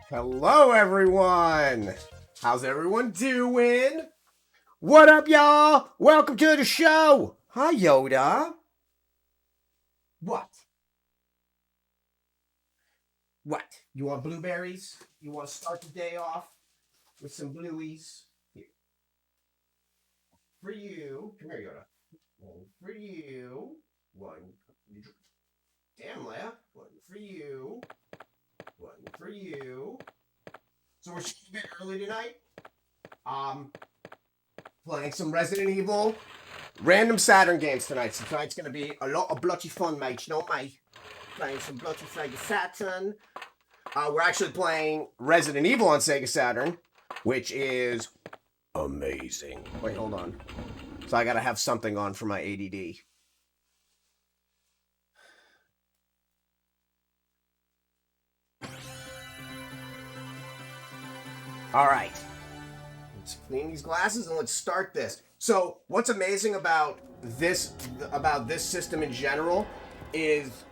Hello, everyone. How's everyone doing? What up, y'all? Welcome to the show. Hi, Yoda. What? What? You want blueberries? You want to start the day off with some blueies? Here. For you. Come here, Yoda. One for you. One. Damn, Leia. One for you. One for you. So we're a bit early tonight. Playing some Resident Evil. Random Saturn games tonight. So tonight's going to be a lot of bloody fun, mate. You know me. Playing some bloody Sega Saturn. We're actually playing Resident Evil on Sega Saturn, which is amazing. Wait, hold on. So I got to have something on for my ADD. All right. Let's clean these glasses and let's start this. So what's amazing about this system in general is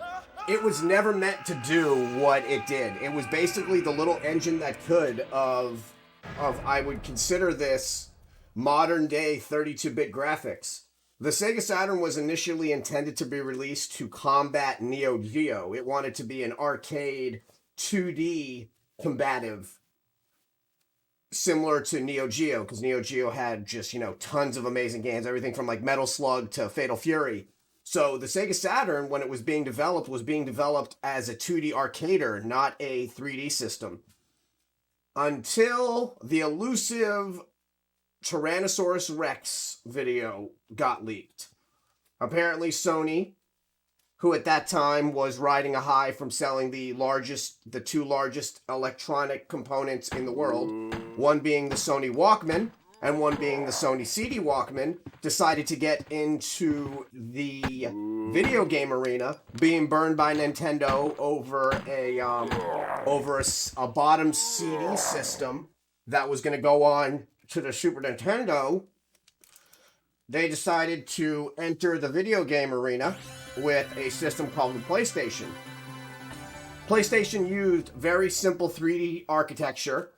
it was never meant to do what it did. It was basically the little engine that could of I would consider this modern day 32-bit graphics. The Sega Saturn was initially intended to be released to combat Neo Geo. It wanted to be an arcade 2D combative similar to Neo Geo, because Neo Geo had just, tons of amazing games, everything from like Metal Slug to Fatal Fury. So the Sega Saturn, when it was being developed as a 2D arcader, not a 3D system. Until the elusive Tyrannosaurus Rex video got leaked. Apparently Sony, who at that time was riding a high from selling the two largest electronic components in the world, one being the Sony Walkman and one being the Sony CD Walkman, decided to get into the video game arena, being burned by Nintendo over a bottom CD system that was going to go on to the Super Nintendo. They decided to enter the video game arena with a system called the PlayStation. PlayStation used very simple 3D architecture,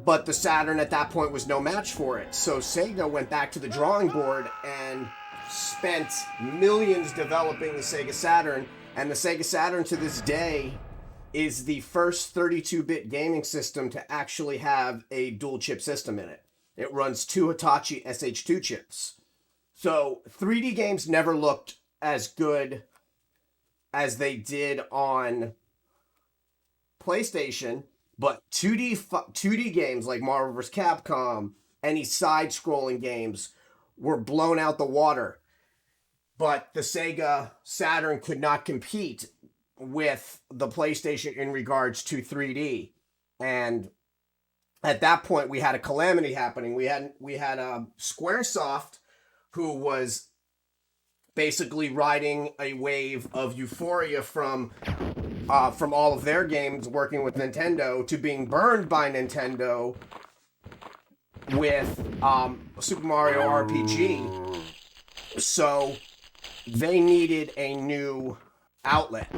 but the Saturn at that point was no match for it. So Sega went back to the drawing board and spent millions developing the Sega Saturn, and the Sega Saturn to this day is the first 32-bit gaming system to actually have a dual chip system in it. It runs two Hitachi SH2 chips. So 3D games never looked as good as they did on PlayStation, but 2D games like Marvel vs. Capcom, any side-scrolling games were blown out the water. But the Sega Saturn could not compete with the PlayStation in regards to 3D. And at that point, we had a calamity happening. We had Squaresoft, who was basically riding a wave of euphoria from all of their games working with Nintendo to being burned by Nintendo with Super Mario RPG. So they needed a new outlet.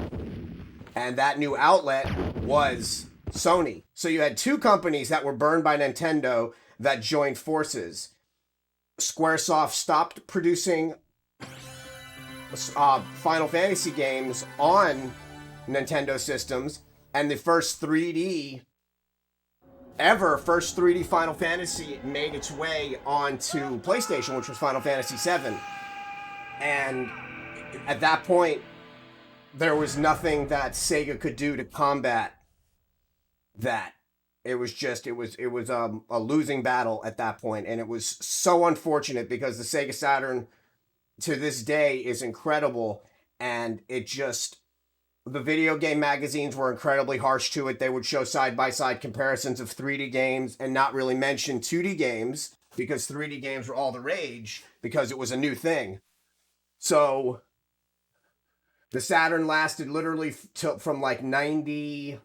And that new outlet was Sony. So you had two companies that were burned by Nintendo that joined forces. Squaresoft stopped producing Final Fantasy games on Nintendo systems, and the first 3D Final Fantasy made its way onto PlayStation, which was Final Fantasy VII. And at that point, there was nothing that Sega could do to combat that. It was a losing battle at that point, and it was so unfortunate because the Sega Saturn to this day is incredible, and the video game magazines were incredibly harsh to it. They would show side-by-side comparisons of 3D games and not really mention 2D games because 3D games were all the rage because it was a new thing. So the Saturn lasted literally from like 90...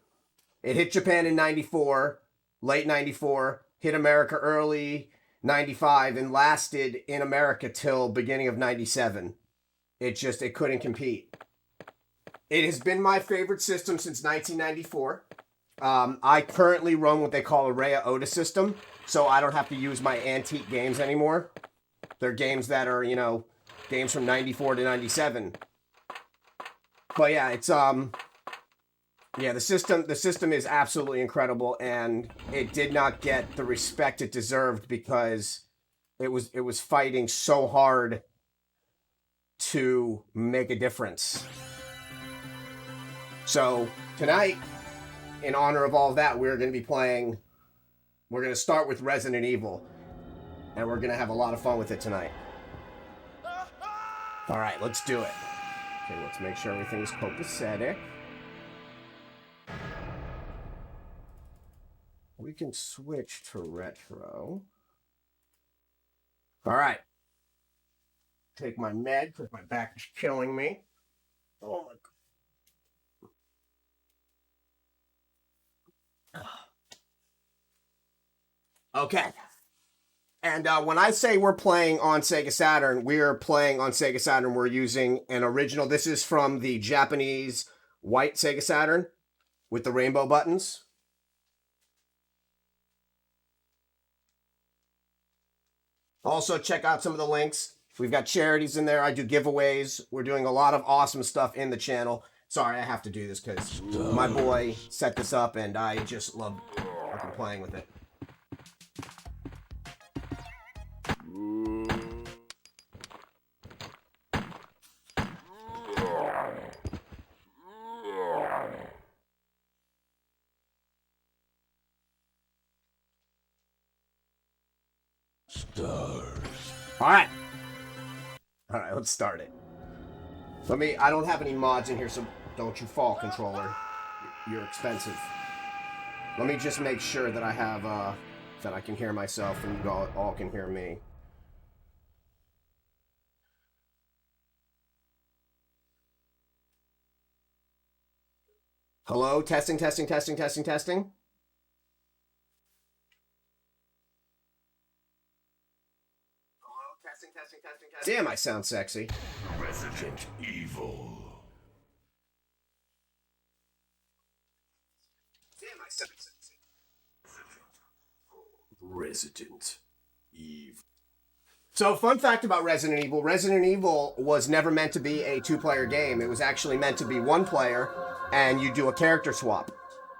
It hit Japan in 94, late 94, hit America early 95, and lasted in America till beginning of 97. It couldn't compete. It has been my favorite system since 1994. I currently run what they call a Rhea Otis system, so I don't have to use my antique games anymore. They're games that are, you know, games from 94 to 97. But yeah, it's yeah, the system is absolutely incredible, and it did not get the respect it deserved because it was fighting so hard to make a difference. So tonight, in honor of all of that, we're going to be playing. We're going to start with Resident Evil, and we're going to have a lot of fun with it tonight. All right, let's do it. Okay, let's make sure everything's copacetic. We can switch to retro. All right. Take my med because my back is killing me. Oh my God. Okay. And when I say we're playing on Sega Saturn, we're playing on Sega Saturn. We're using an original. This is from the Japanese white Sega Saturn with the rainbow buttons. Also, check out some of the links. We've got charities in there. I do giveaways. We're doing a lot of awesome stuff in the channel. Sorry, I have to do this because my boy set this up, and I just love fucking playing with it. All right, let's start it. I don't have any mods in here, so don't you fall, controller. You're expensive. Let me just make sure that I have, that I can hear myself and you all can hear me. Hello? Testing, testing, testing, testing, testing. Damn, I sound sexy. Resident Evil. Damn, I sound sexy. Resident Evil. So, fun fact about Resident Evil. Resident Evil was never meant to be a two-player game. It was actually meant to be one player, and you do a character swap.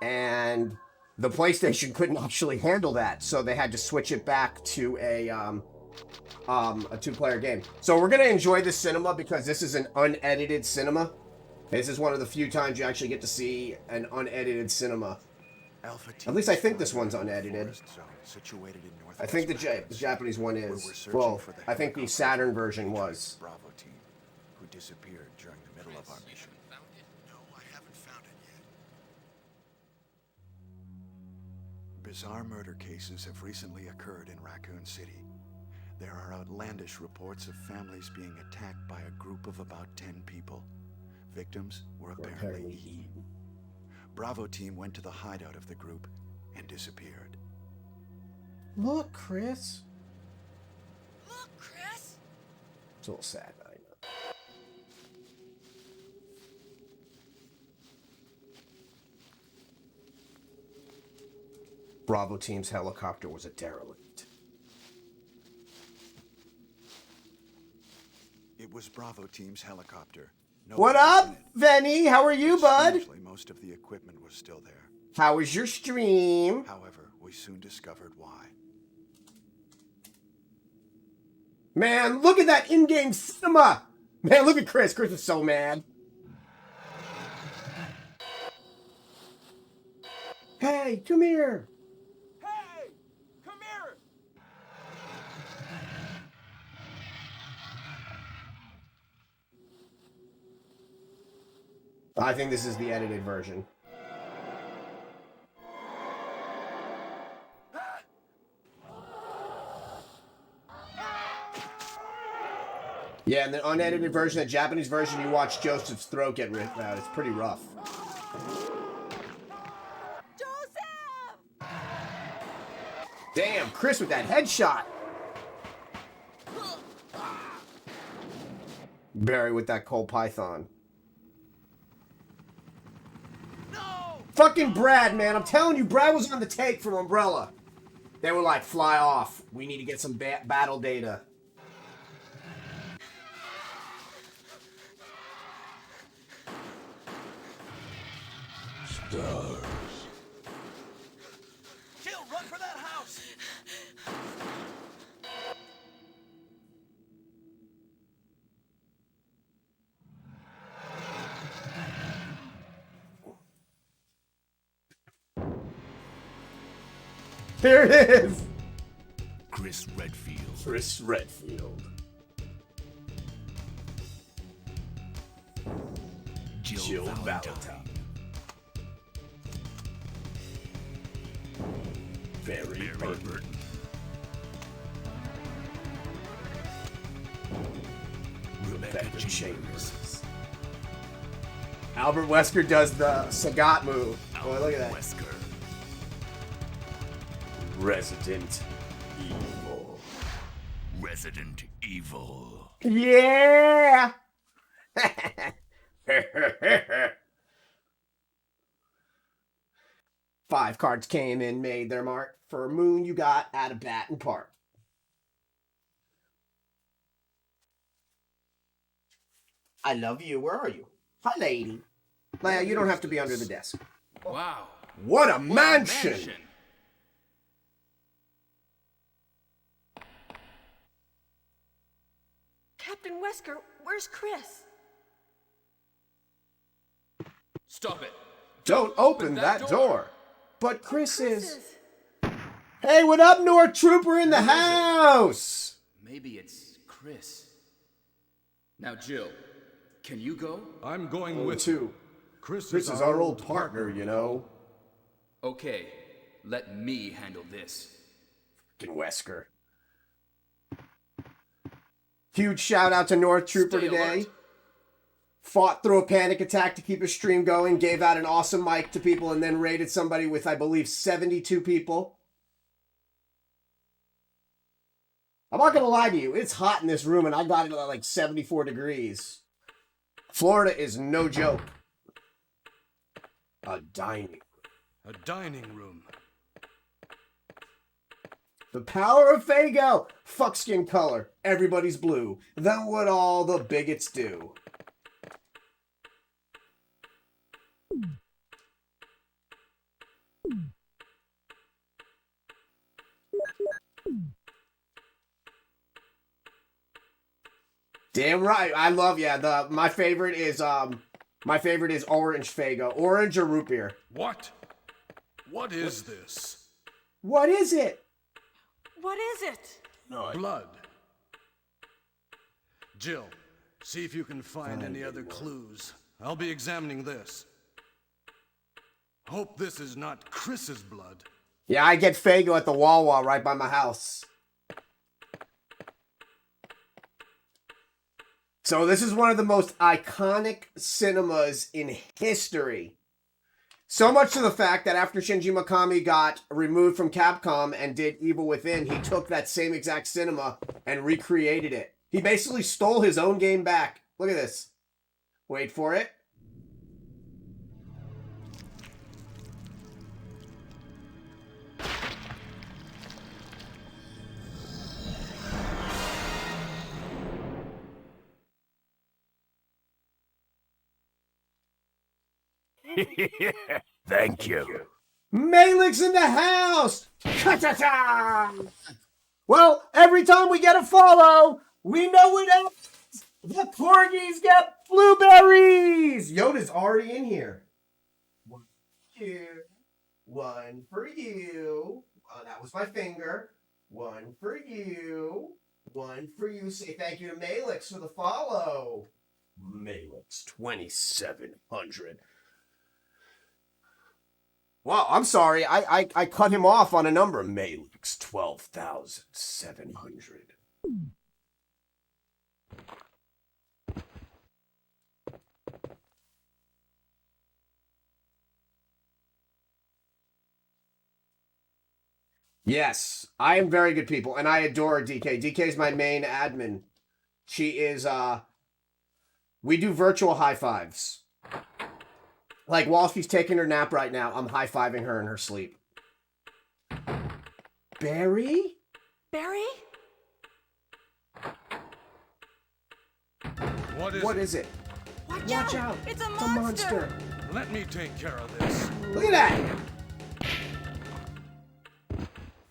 And the PlayStation couldn't actually handle that, so they had to switch it back to a two-player game. So we're going to enjoy this cinema because this is an unedited cinema. This is one of the few times you actually get to see an unedited cinema. At least I think this one's unedited. I think the Japanese one is. Well, I think the Saturn version was. Bravo team, who disappeared during the middle of our mission. No, I haven't found it yet. Bizarre murder cases have recently occurred in Raccoon City. There are outlandish reports of families being attacked by a group of about 10 people. Victims were apparently eaten. Bravo team went to the hideout of the group and disappeared. Look, Chris. Look, Chris. It's a little sad, I know. Bravo team's helicopter was a derelict. It was Bravo team's helicopter. What up, Venny? How are you, bud? Strangely, most of the equipment was still there. How was your stream? However, we soon discovered why. Man, look at that in-game cinema! Man, look at Chris. Chris is so mad. Hey, come here. Hey! Come here! I think this is the edited version. Yeah, in the unedited version, the Japanese version, you watch Joseph's throat get ripped out. It's pretty rough. Joseph! Damn, Chris with that headshot. Barry with that cold python. No! fucking Brad, man. I'm telling you, Brad was on the take from Umbrella. They were like, fly off. We need to get some battle data. Stars. Jill, run for that house! Here it is. Chris Redfield. Chris Redfield. Jill Valentine. Very Burton. Rebecca Chambers. Albert Wesker does the Sagat move. Boy, look at that. Wesker. Resident Evil. Resident Evil. Yeah! 5 cards came in, made their mark. For Moon, you got At a Bat and Park. I love you. Where are you? Hi, lady. Leia, you don't have to be under the desk. Wow. What a mansion! Captain Wesker, where's Chris? Stop it. Don't open that door. But Chris Chris is... Hey, what up, North Trooper in the house? Maybe it's Chris. Now, Jill, can you go? I'm going with Two. Chris Chris is our old partner, you know. Okay, let me handle this. Fucking Wesker. Huge shout out to North Trooper Stay today. alert. Fought through a panic attack to keep his stream going, gave out an awesome mic to people, and then raided somebody with, I believe, 72 people. I'm not going to lie to you. It's hot in this room, and I got it at like 74 degrees. Florida is no joke. A dining. a dining room. The power of Fago. Fuck skin color. Everybody's blue. Then what all the bigots do. Damn right. I love my favorite is orange Fago. Orange or root beer. What? What is this? What is it? What is it? Blood. Jill, see if you can find any other clues. I'll be examining this. Hope this is not Chris's blood. Yeah, I get Fago at the Wawa right by my house. So this is one of the most iconic cinemas in history. So much to the fact that after Shinji Mikami got removed from Capcom and did Evil Within, he took that same exact cinema and recreated it. He basically stole his own game back. Look at this. Wait for it. Thank you. Malix in the house! Cha-cha-cha! Well, every time we get a follow, we know what else. The corgis get blueberries! Yoda's already in here. One for you. One for you. Oh, that was my finger. One for you. One for you. Say thank you to Malix for the follow. Malix 2700. Wow, I'm sorry. I cut him off on a number. Malix 12,700. Yes, I am very good people, and I adore DK. DK is my main admin. She is, we do virtual high fives. Like, while she's taking her nap right now, I'm high-fiving her in her sleep. Barry? Barry? What Is it? Watch out. It's a It's a monster. monster. Let me take care of this. Look at that.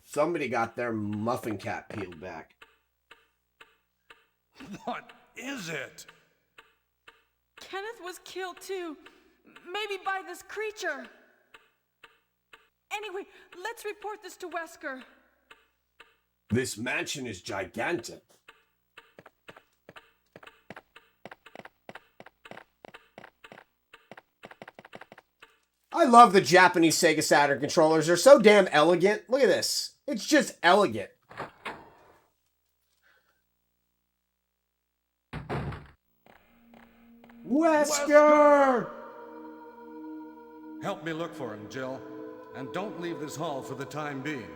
Somebody got their muffin cap peeled back. What is it? Kenneth was killed too. Maybe by this creature. Anyway, let's report this to Wesker. This mansion is gigantic. I love the Japanese Sega Saturn controllers. They're so damn elegant. Look at this. It's just elegant. Wesker! Help me look for him, Jill. And don't leave this hall for the time being.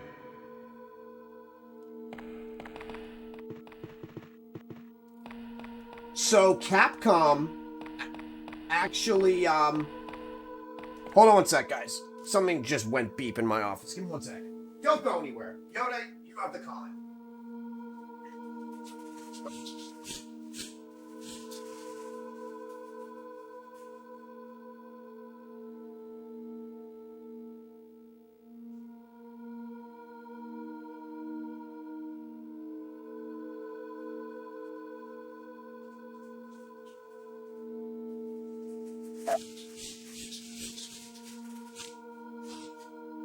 So Capcom actually, hold on one sec, guys. Something just went beep in my office. Give me 1 second. Don't go anywhere. Yoda, you have the con.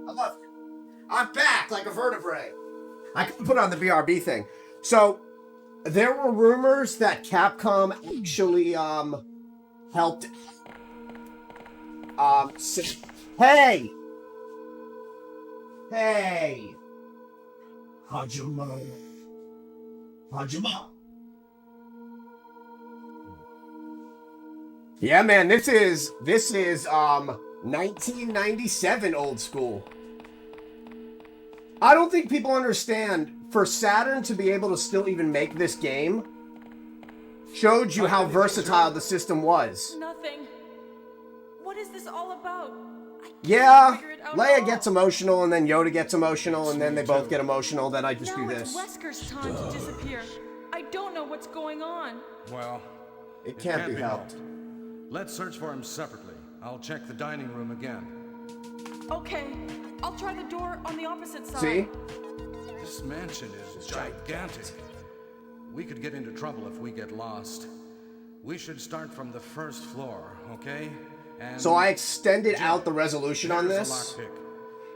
I love it. I'm back like a vertebrae. I can put on the BRB thing. So there were rumors that Capcom actually helped hey Hajima yeah, man, this is 1997 old school. I don't think people understand, for Saturn to be able to still even make this game showed you how versatile the system was. Nothing. What is this all about? I can't Yeah, figure it out at Leia all. gets emotional, and then Yoda gets emotional, and then they both get emotional, then I just Now do it's this. Wesker's time to disappear. I don't know what's going on. Well, It can't be helped. Let's search for him separately. I'll check the dining room again. Okay, I'll try the door on the opposite side. See? This mansion is gigantic. We could get into trouble if we get lost. We should start from the first floor, okay? And So I extended out the resolution on there's this. a lockpick.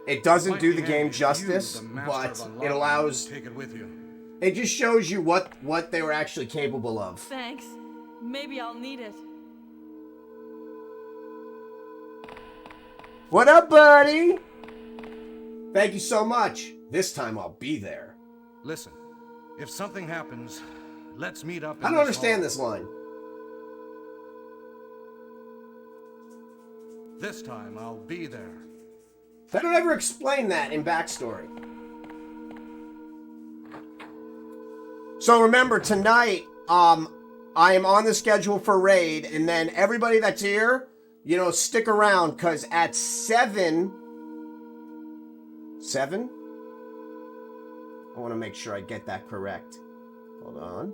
It doesn't Might do be the game handy if justice, you, the master but of it unlocking, allows... take it with you. It just shows you what they were actually capable of. Thanks. Maybe I'll need it. What up, buddy? Thank you so much. This time I'll be there. Listen, if something happens, let's meet up in I don't this understand hall. this line. This time I'll be there. They don't ever explain that in backstory. So remember, tonight, I am on the schedule for raid, and then everybody that's here, you know, stick around, because at 7? I want to make sure I get that correct. Hold on.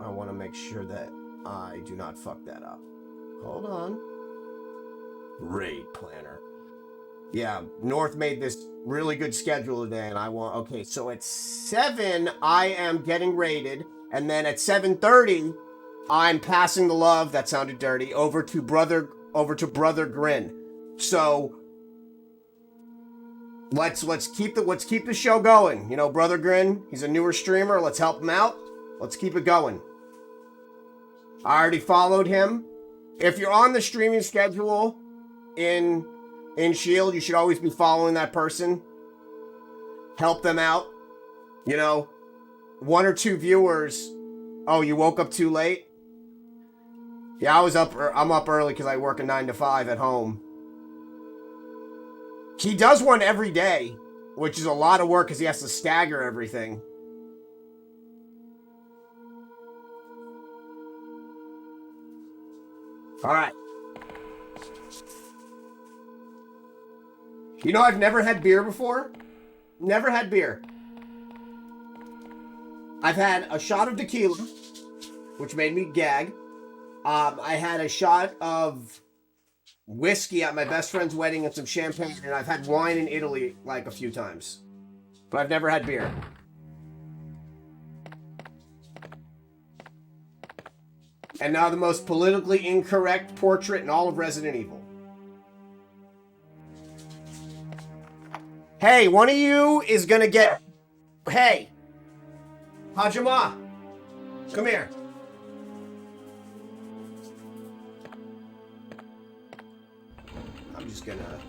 I want to make sure that I do not fuck that up. Hold on. Raid planner. Yeah, North made this really good schedule today, and I want... Okay, so at 7, I am getting raided, and then at 7:30, I'm passing the love, that sounded dirty, over to Brother Grin. So let's keep the show going. You know, Brother Grin, he's a newer streamer. Let's help him out. Let's keep it going. I already followed him. If you're on the streaming schedule in Shield, you should always be following that person. Help them out. You know, 1 or 2 viewers. Oh, you woke up too late? Yeah, I'm up early because I work a 9 to 5 at home. He does one every day, which is a lot of work because he has to stagger everything. All right. You know, I've never had beer before. Never had beer. I've had a shot of tequila, which made me gag. I had a shot of whiskey at my best friend's wedding and some champagne, and I've had wine in Italy like a few times. But I've never had beer. And now the most politically incorrect portrait in all of Resident Evil. Hey, one of you is gonna get... Hey! Hajima! Come here. I'm just gonna...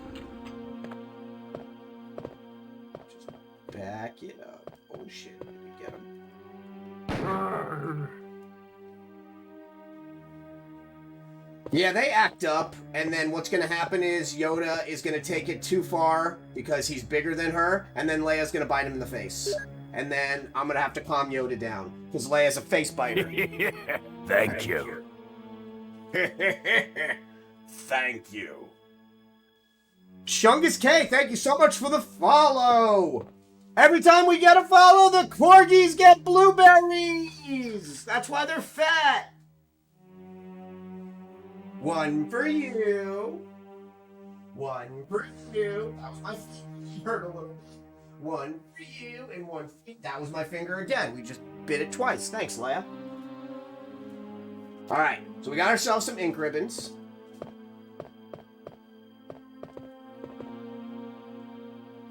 just back it up. Oh shit, let me get him. Yeah, they act up, and then what's going to happen is Yoda is going to take it too far because he's bigger than her, and then Leia's going to bite him in the face. And then I'm going to have to calm Yoda down because Leia's a face biter. Thank you. Thank you. Shungus K, thank you so much for the follow. Every time we get a follow, the corgis get blueberries. That's why they're fat. One for you. One for you. That was my finger a little bit. One for you and one for you. That was my finger again. We just bit it twice. Thanks, Leia. Alright, so we got ourselves some ink ribbons.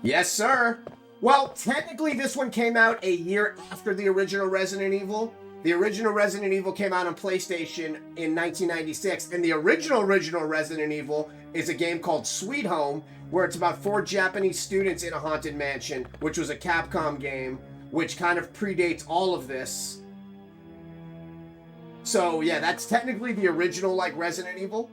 Yes, sir. Well, technically this one came out a year after the original Resident Evil. The original Resident Evil came out on PlayStation in 1996, and the original Resident Evil is a game called Sweet Home, where it's about 4 Japanese students in a haunted mansion, which was a Capcom game, which kind of predates all of this. So, yeah, that's technically the original, like, Resident Evil.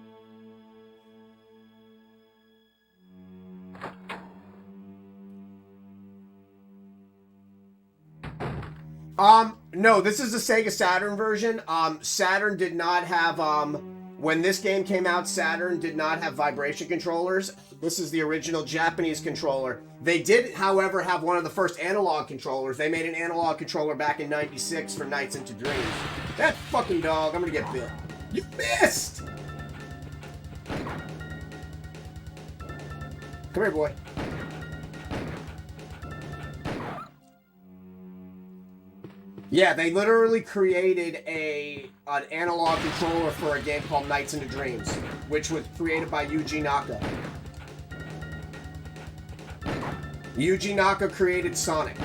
No, this is the Sega Saturn version. Saturn did not have, when this game came out, Saturn did not have vibration controllers. This is the original Japanese controller. They did, however, have one of the first analog controllers. They made an analog controller back in '96 for Nights into Dreams. That fucking dog, I'm gonna get bit. You missed! Come here, boy. Yeah, they literally created an analog controller for a game called Nights into Dreams, which was created by Yuji Naka. Yuji Naka created Sonic.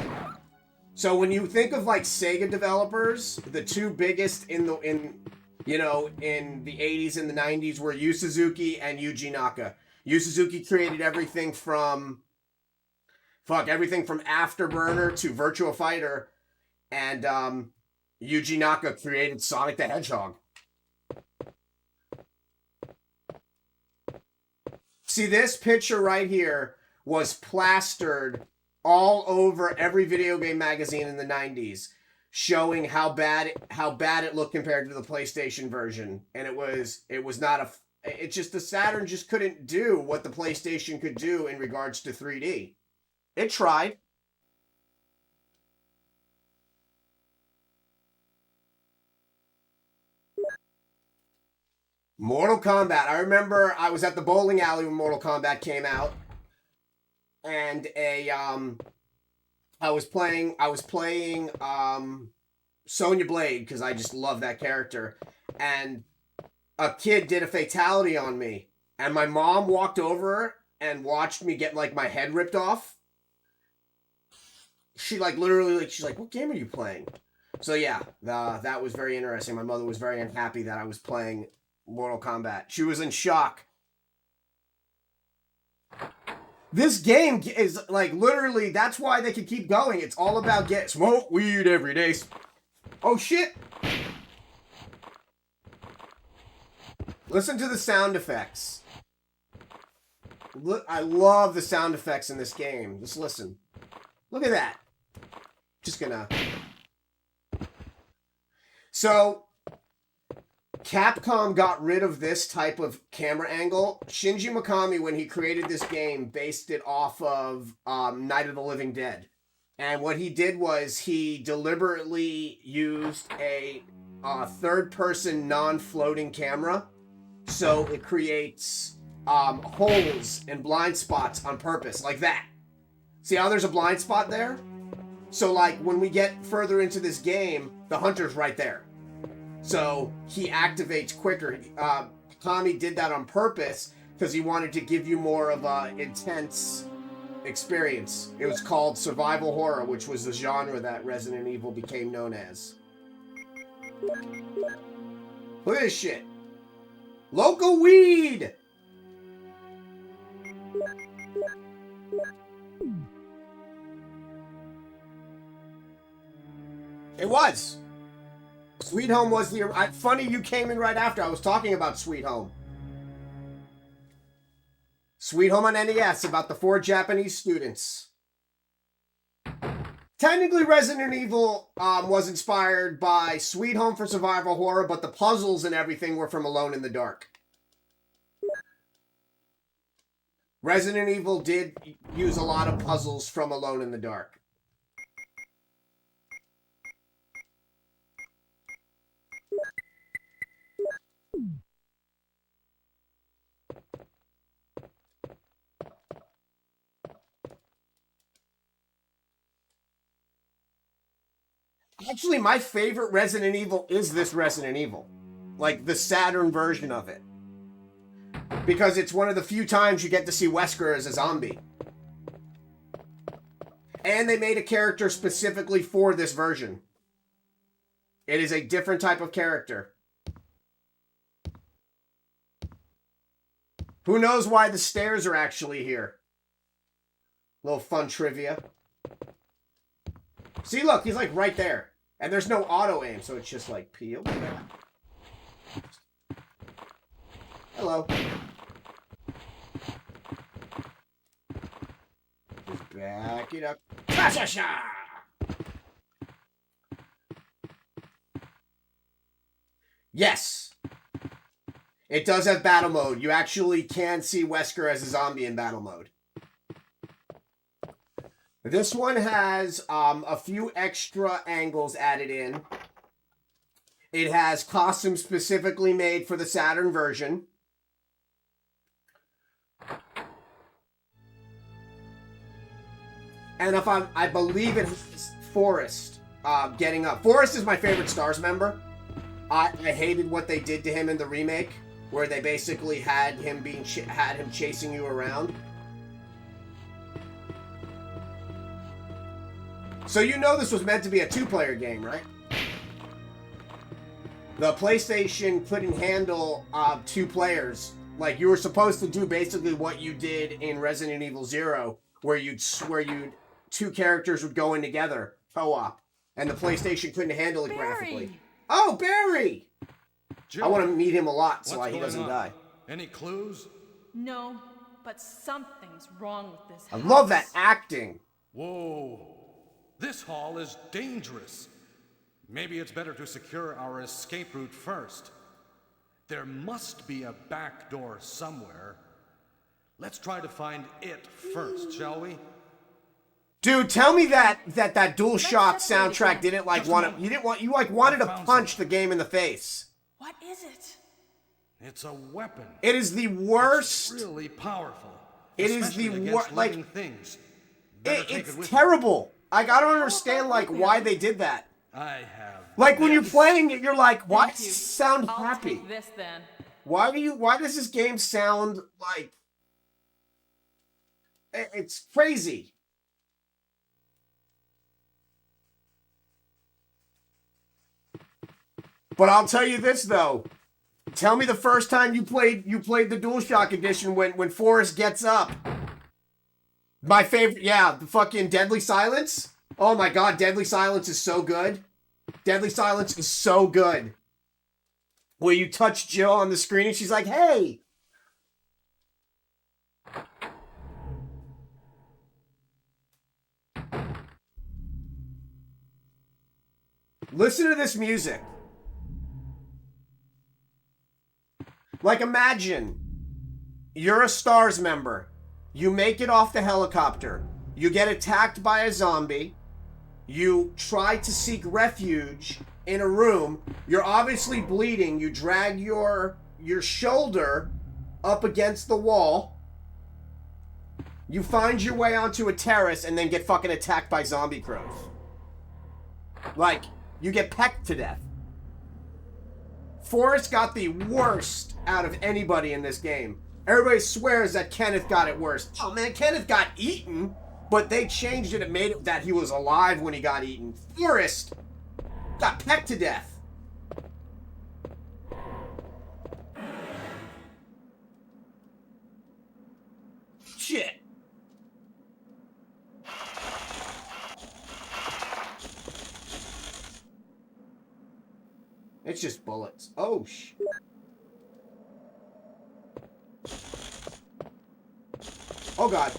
So when you think of like Sega developers, the two biggest in the 80s and the 90s were Yu Suzuki and Yuji Naka. Yu Suzuki created everything from Afterburner to Virtua Fighter. And Yuji Naka created Sonic the Hedgehog. See, this picture right here was plastered all over every video game magazine in the 90s, showing how bad it looked compared to the PlayStation version. And the Saturn just couldn't do what the PlayStation could do in regards to 3D. It tried. Mortal Kombat. I remember I was at the bowling alley when Mortal Kombat came out, and I was playing Sonya Blade because I just love that character, and a kid did a fatality on me, and my mom walked over and watched me get like my head ripped off. She like literally she's like, "What game are you playing?" So yeah, that was very interesting. My mother was very unhappy that I was playing Mortal Kombat. She was in shock. This game is like literally, that's why they can keep going. It's all about smoke weed every day. Oh shit. Listen to the sound effects. Look, I love the sound effects in this game. Just listen. Look at that. Just gonna. So Capcom got rid of this type of camera angle. Shinji Mikami, when he created this game, based it off of Night of the Living Dead. And what he did was he deliberately used a third-person non-floating camera, so it creates holes and blind spots on purpose, like that. See how there's a blind spot there? So, like, when we get further into this game, the hunter's right there. So, he activates quicker. Tommy did that on purpose because he wanted to give you more of an intense experience. It was called survival horror, which was the genre that Resident Evil became known as. Look at this shit. Local weed! It was. Sweet Home was the... funny you came in right after. I was talking about Sweet Home. Sweet Home on NES, about the 4 Japanese students. Technically, Resident Evil was inspired by Sweet Home for survival horror, but the puzzles and everything were from Alone in the Dark. Resident Evil did use a lot of puzzles from Alone in the Dark. Actually, my favorite Resident Evil is this Resident Evil. Like, the Saturn version of it. Because it's one of the few times you get to see Wesker as a zombie. And they made a character specifically for this version. It is a different type of character. Who knows why the stairs are actually here? Little fun trivia. See, look, he's like right there. And there's no auto aim, so it's just like peel. Hello. Just back it up. Ka-sha-sha! Yes. It does have battle mode. You actually can see Wesker as a zombie in battle mode. This one has a few extra angles added in. It has costumes specifically made for the Saturn version. And if I believe it has Forrest getting up. Forrest is my favorite Stars member. I hated what they did to him in the remake, where they basically had him chasing you around. So you know this was meant to be a 2-player game, right? The PlayStation couldn't handle 2 players. Like, you were supposed to do basically what you did in Resident Evil 0, where 2 characters would go in together, co-op, and the PlayStation couldn't handle it Barry. graphically. Oh, Barry! Jill, I want to meet him a lot so what's he going doesn't on? die. Any clues? No, but something's wrong with this I house. love that acting. Whoa. This hall is dangerous. Maybe it's better to secure our escape route first. There must be a back door somewhere. Let's try to find it first, shall we? Dude, tell me that DualShock separate soundtrack it. didn't like Just want a to, you didn't want, you like wanted to found punch something. the game in the face. What is it? It's a weapon. It is the worst. It's really powerful. It is especially the against like living things. Better take it's it with terrible. Like, I don't How understand about like you, why Barry? they did that. you. I have. Like when you're this. playing it, you're like, why Thank does you. it sound I'll happy? take this then. Why does this game sound like it's crazy? But I'll tell you this though. Tell me the first time you played the DualShock edition when Forrest gets up. My favorite, yeah, the fucking Deadly Silence. Oh my god, Deadly Silence is so good. Deadly Silence is so good. Where you touch Jill on the screen and she's like, hey. Listen to this music. Like, imagine you're a STARS member. You make it off the helicopter. You get attacked by a zombie. You try to seek refuge in a room. You're obviously bleeding. You drag your shoulder up against the wall. You find your way onto a terrace and then get fucking attacked by zombie crows. Like, you get pecked to death. Forrest got the worst out of anybody in this game. Everybody swears that Kenneth got it worse. Oh man, Kenneth got eaten, but they changed it and made it that he was alive when he got eaten. Forrest got pecked to death. Shit. It's just bullets. Oh, shit. Oh, God.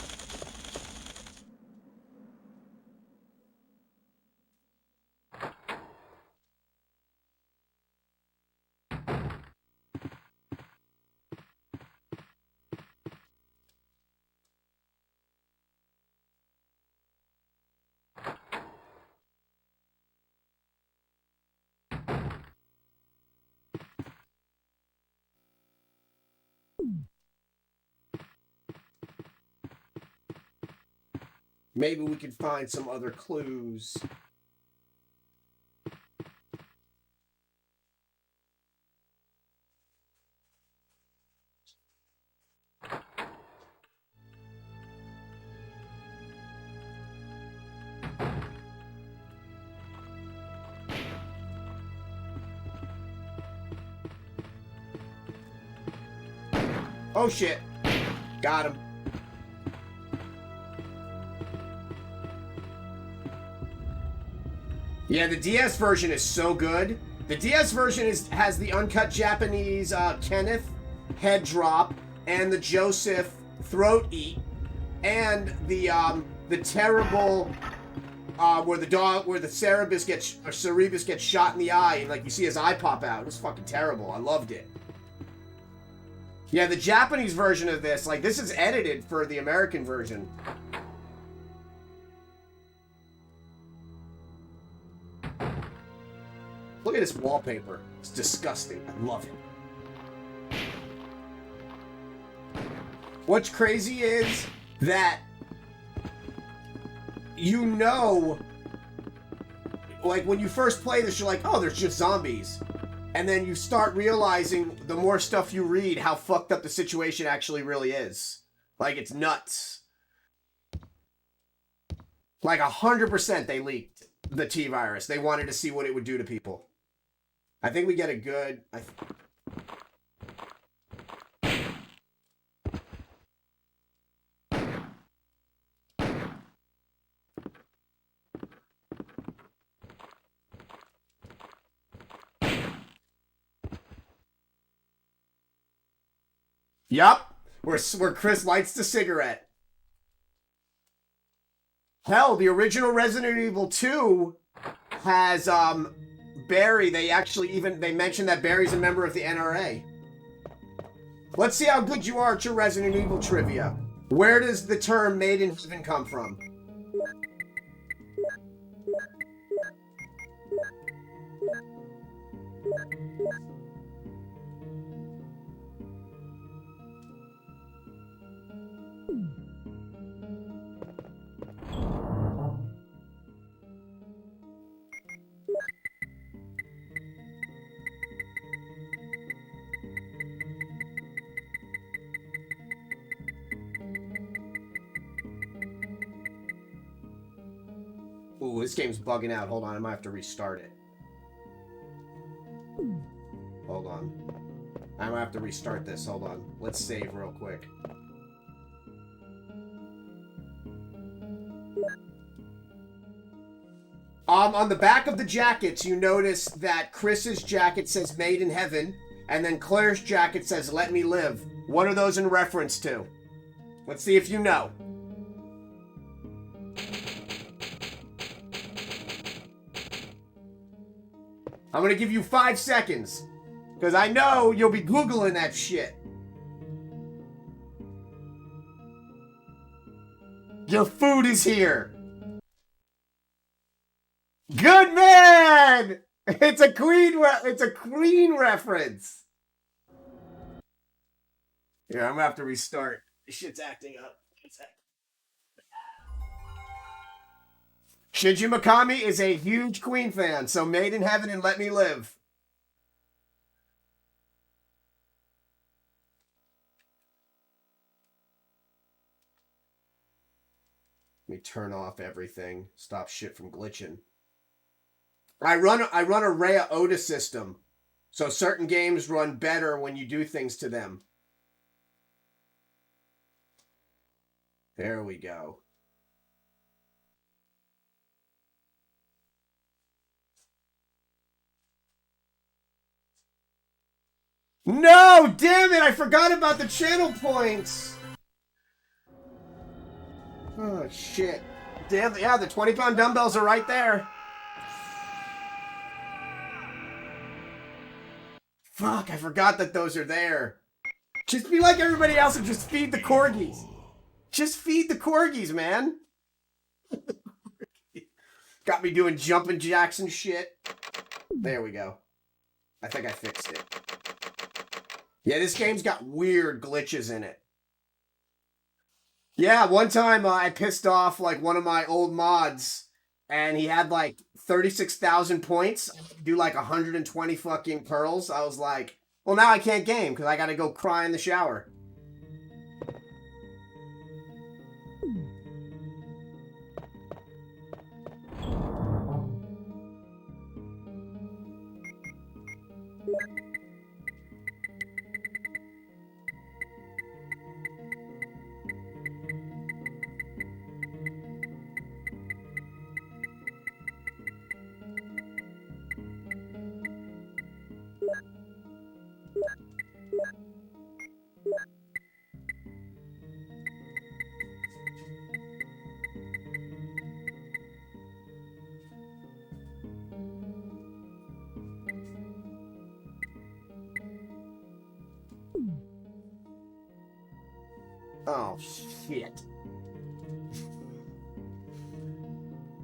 Maybe we could find some other clues. Oh shit. Got him. Yeah, the DS version is so good. The DS version has the uncut Japanese Kenneth head drop and the Joseph throat eat and the terrible where the Cerebus gets shot in the eye and like you see his eye pop out. It was fucking terrible. I loved it. Yeah, the Japanese version of this, like this is edited for the American version. Look at this wallpaper. It's disgusting. I love it. What's crazy is that you know, like when you first play this, you're like, oh, there's just zombies. And then you start realizing the more stuff you read, how fucked up the situation actually really is. Like, it's nuts. Like 100% they leaked the T-Virus. They wanted to see what it would do to people. I think we get a good... Yup, where Chris lights the cigarette. Hell, the original Resident Evil 2 has, Barry, they mentioned that Barry's a member of the NRA. Let's see how good you are at your Resident Evil trivia. Where does the term Made in Heaven come from? Ooh, this game's bugging out. Hold on, I might have to restart it. Hold on. I might have to restart this. Hold on. Let's save real quick. On the back of the jackets, you notice that Chris's jacket says Made in Heaven, and then Claire's jacket says Let Me Live. What are those in reference to? Let's see if you know. I'm gonna give you 5 seconds. Because I know you'll be Googling that shit. Your food is here. Good man! It's a Queen reference. Yeah, I'm gonna have to restart. This shit's acting up. Shinji Mikami is a huge Queen fan, so Made in Heaven and Let Me Live. Let me turn off everything. Stop shit from glitching. I run a Rhea Otis system, so certain games run better when you do things to them. There we go. No, damn it! I forgot about the channel points. Oh shit! Damn, yeah, the 20-pound dumbbells are right there. Fuck, I forgot that those are there. Just be like everybody else and just feed the corgis. Just feed the corgis, man. Got me doing jumping jacks and shit. There we go. I think I fixed it. Yeah, this game's got weird glitches in it. Yeah, one time I pissed off like one of my old mods, and he had like 36,000 points. Do like 120 fucking pearls. I was like, well, now I can't game because I got to go cry in the shower. Oh, shit.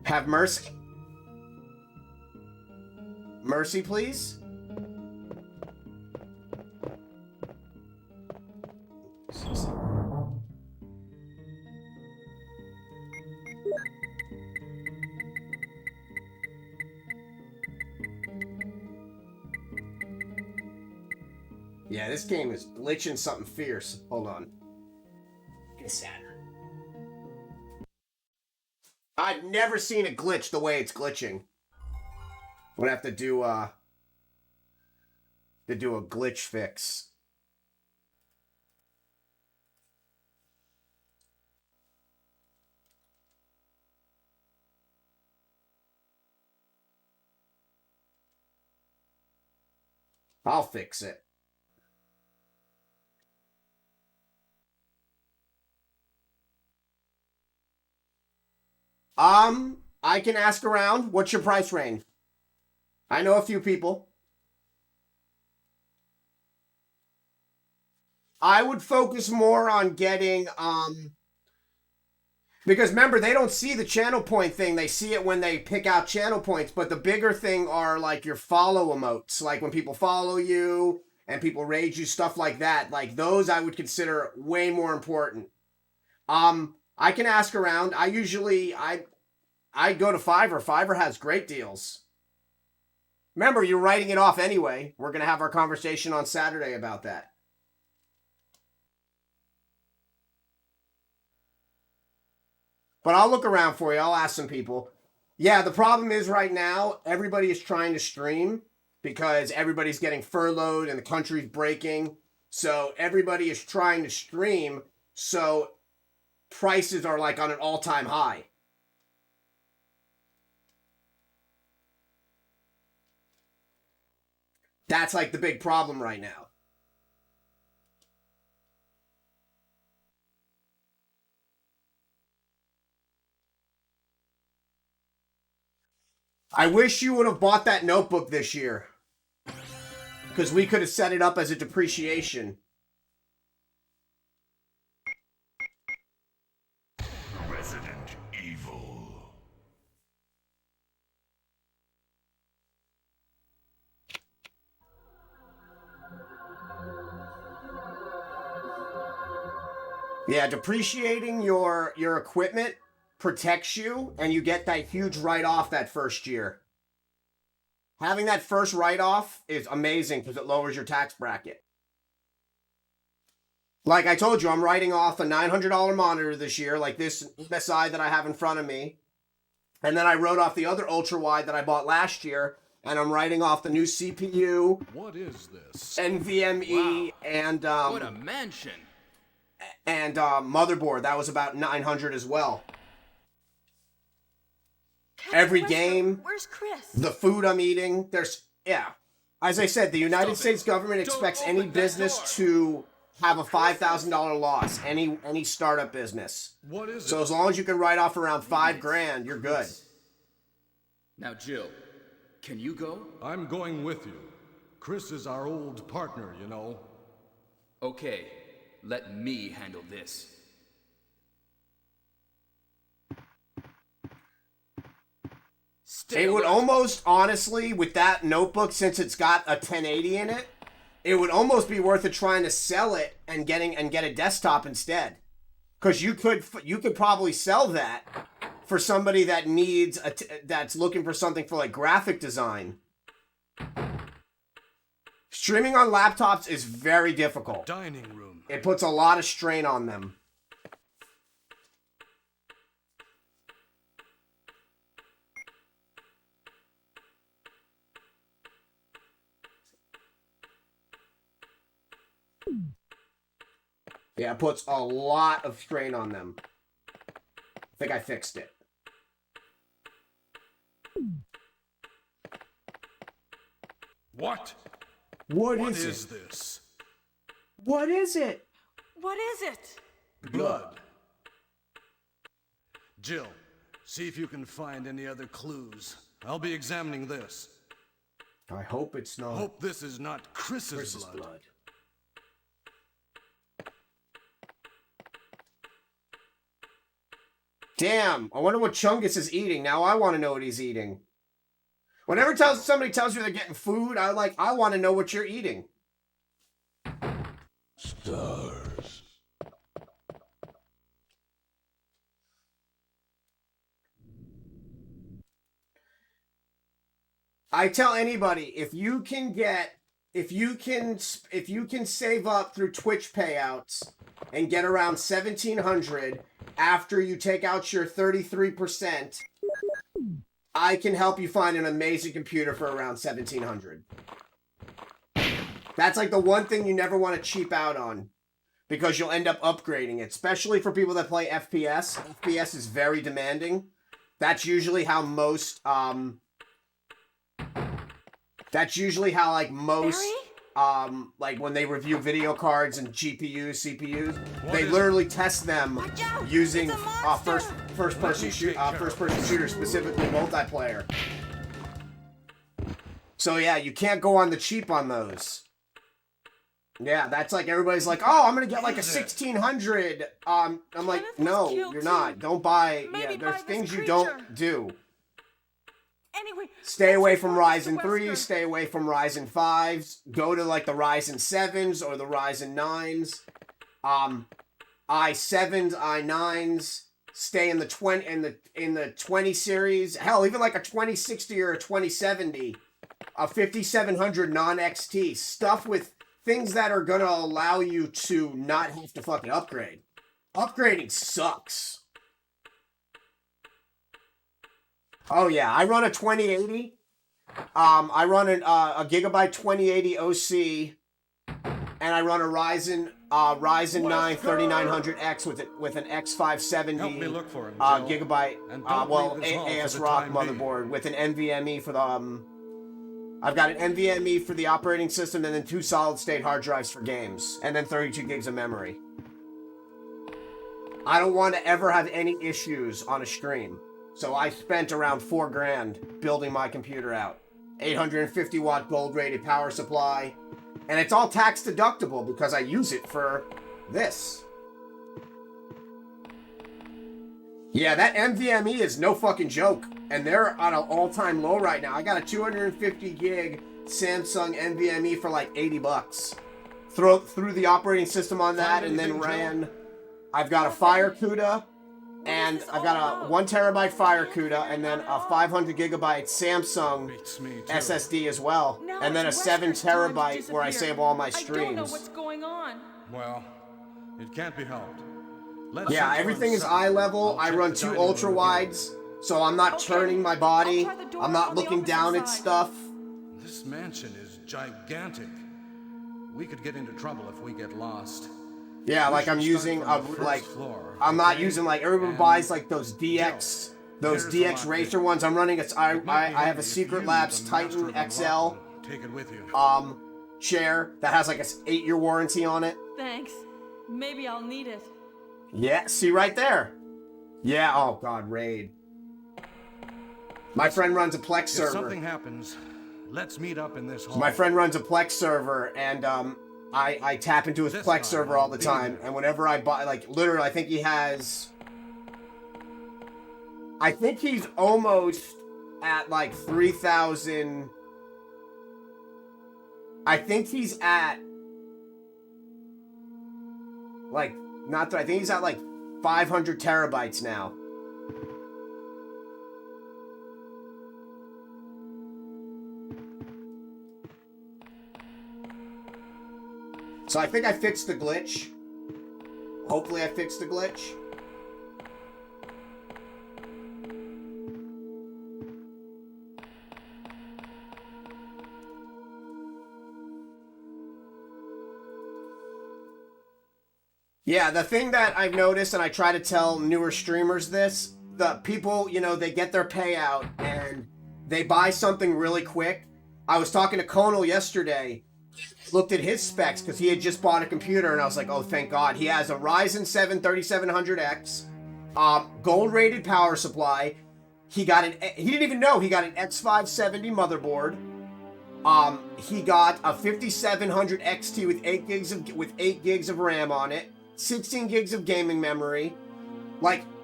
Have mercy? Mercy, please? Yeah, this game is glitching something fierce. Hold on. Saturn. I've never seen it glitch the way it's glitching. I'm gonna have to do a glitch fix. I'll fix it. I can ask around. What's your price range? I know a few people. I would focus more on getting, because remember, they don't see the channel point thing. They see it when they pick out channel points, but the bigger thing are like your follow emotes. Like when people follow you and people raid you, stuff like that. Like those I would consider way more important. I can ask around. I go to Fiverr. Fiverr has great deals. Remember, you're writing it off anyway. We're going to have our conversation on Saturday about that. But I'll look around for you. I'll ask some people. Yeah, the problem is right now, everybody is trying to stream because everybody's getting furloughed and the country's breaking. So everybody is trying to stream. So prices are like on an all-time high. That's like the big problem right now. I wish you would have bought that notebook this year. Because we could have set it up as a depreciation. Resident Evil. Yeah, depreciating your equipment protects you, and you get that huge write-off that first year. Having that first write-off is amazing because it lowers your tax bracket. Like I told you, I'm writing off a $900 monitor this year, like this MSI that I have in front of me. And then I wrote off the other ultra-wide that I bought last year, and I'm writing off the new CPU, What is this? NVMe, Wow. What a mansion. and motherboard. That was about $900 as well. Kenneth, Every where's game, Where's Chris? the food I'm eating, yeah. As I said, the United Stop it. States government Don't expects open any that business door. to have a $5,000 loss. Any startup business. What is So it? as long as you can write off around $5,000, you're good. Now, Jill, can you go? I'm going with you. Chris is our old partner, you know. Okay, let me handle this. Stay It would alert. almost, honestly, with that notebook, since it's got a 1080 in it, it would almost be worth it trying to sell it and get a desktop instead. Because you could probably sell that for somebody that needs that's looking for something for like graphic design. Streaming on laptops is very difficult. Dining room. It puts a lot of strain on them. Yeah, it puts a lot of strain on them. I think I fixed it. What? What What is is it? this? What is it? What is it? Blood. Jill, see if you can find any other clues. I'll be examining this. I hope it's not Hope this is not Chris's Chris's blood. blood. Damn, I wonder what Chungus is eating. Now I want to know what he's eating. Whenever somebody tells you they're getting food, I want to know what you're eating. Stars. I tell anybody, if you can save up through Twitch payouts and get around 1,700 after you take out your 33%, I can help you find an amazing computer for around 1,700. That's like the one thing you never want to cheap out on, because you'll end up upgrading it, especially for people that play FPS. FPS is very demanding. That's usually how most like when they review video cards and GPUs, CPUs, they literally test them Watch out! using It's a monster! first person shooters, specifically multiplayer. So yeah, you can't go on the cheap on those. Yeah, that's like everybody's like, oh, I'm gonna get like a 1,600. I'm like, Kenneth was no, killed you're too. not. Don't buy. Maybe Yeah, there's buy this things you creature. don't do. Anyway, Stay let's away from report this to Ryzen 3s, Wesker. stay away from Ryzen 5s, go to like the Ryzen 7s or the Ryzen 9s. i7s, i9s, stay in the 20 series. Hell, even like a 2060 or a 2070, a 5700 non-XT, stuff with things that are going to allow you to not have to fucking upgrade. Upgrading sucks. Oh yeah, I run a 2080. I run a Gigabyte 2080 OC, and I run a Ryzen 9 3900X with an X570 Help me look for him, Jill. Gigabyte And don't leave this hall for AS the Rock time being. motherboard with an NVMe for the I've got an NVMe for the operating system, and then 2 solid state hard drives for games, and then 32 gigs of memory. I don't want to ever have any issues on a stream. So I spent around $4,000 building my computer out. 850 watt gold rated power supply. And it's all tax deductible because I use it for this. Yeah, that NVMe is no fucking joke. And they're on an all-time low right now. I got a 250 gig Samsung NVMe for like 80 bucks. Threw the operating system on that and then ran... I've got a Fire CUDA, and I've got a 1 terabyte Fire CUDA, and then a 500 gigabyte Samsung SSD as well. And then a 7 terabyte where I save all my streams. I don't know what's going on. Well, it can't be helped. Yeah, everything is eye level. I run 2 ultra wides, so I'm not turning my body. I'm not looking down at stuff. This mansion is gigantic. We could get into trouble if we get lost. Yeah, like I'm using I'm not using like everyone buys like those DX Racer ones. I'm running I have a Secret Labs Titan XL Take it with you. chair that has like a 8-year warranty on it. Thanks. Maybe I'll need it. Yeah, see right there. Yeah, oh god, Raid. My friend runs a Plex server. If something happens, let's meet up in this hall. My friend runs a Plex server, and I tap into his Plex server all the time. And whenever I buy, like, literally, I think he's almost at like 3,000. I think he's at like I think he's at like 500 terabytes now. So I think I fixed the glitch. Hopefully I fixed the glitch. Yeah, the thing that I've noticed, and I try to tell newer streamers this, the people, you know, they get their payout and they buy something really quick. I was talking to Conal yesterday, looked at his specs because he had just bought a computer, and I was like, oh, thank God. He has a Ryzen 7 3700X, gold-rated power supply. He didn't even know he got an X570 motherboard. He got a 5700 XT with 8 gigs of RAM on it, 16 gigs of gaming memory,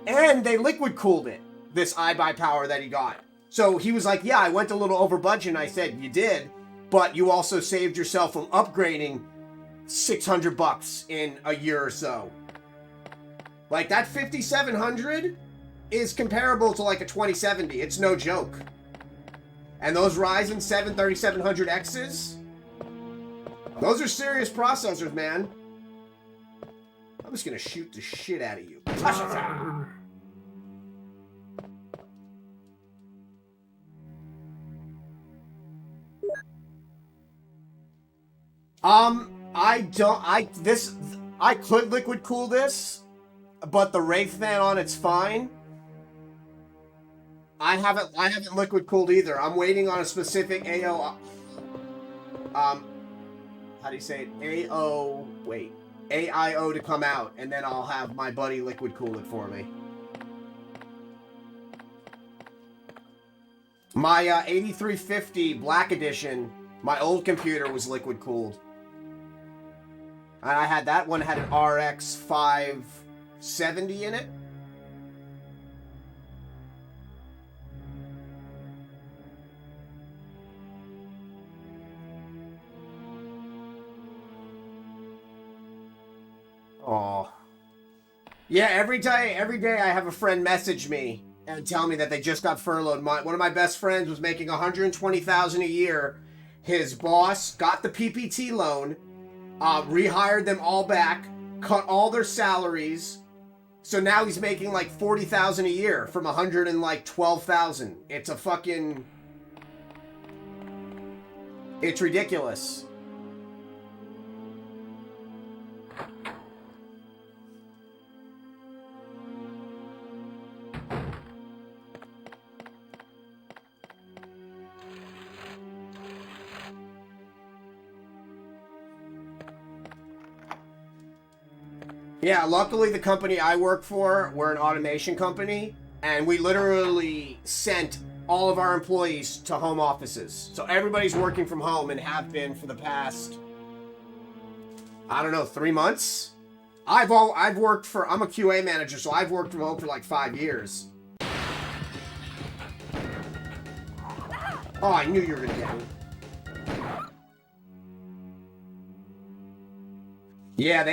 and they liquid cooled it, this iBuyPower that he got. So he was like, yeah, I went a little over budget, and I said, you did, but you also saved yourself from upgrading $600 in a year or so. Like, that 5700 is comparable to like a 2070. It's no joke. And those Ryzen 7 3700Xs, those are serious processors, man. I'm just gonna shoot the shit out of you. I could liquid cool this, but the Wraith fan on it's fine. I haven't liquid cooled either. I'm waiting on a specific how do you say it? AIO to come out, and then I'll have my buddy liquid cool it for me. My 8350 Black Edition, my old computer was liquid cooled. And I had that one had an RX 570 in it. Oh. Yeah, every day I have a friend message me and tell me that they just got furloughed. One of my best friends was making $120,000 a year. His boss got the PPT loan, rehired them all back, cut all their salaries. So now he's making like $40,000 a year from $112,000. It's a fucking... It's ridiculous. Yeah, luckily the company I work for, we're an automation company, and we literally sent all of our employees to home offices. So everybody's working from home and have been for the past, I don't know, 3 months? I've worked for, I'm a QA manager, so I've worked from home for like 5 years. Oh, I knew you were gonna get me. Yeah,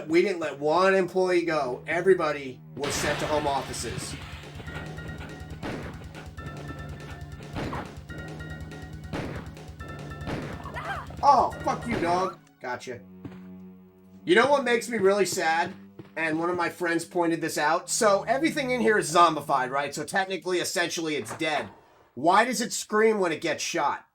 we didn't let one employee go. Everybody was sent to home offices. Oh, fuck you, dog. Gotcha. You know what makes me really sad? And one of my friends pointed this out. So everything in here is zombified, right? So technically, essentially, it's dead. Why does it scream when it gets shot?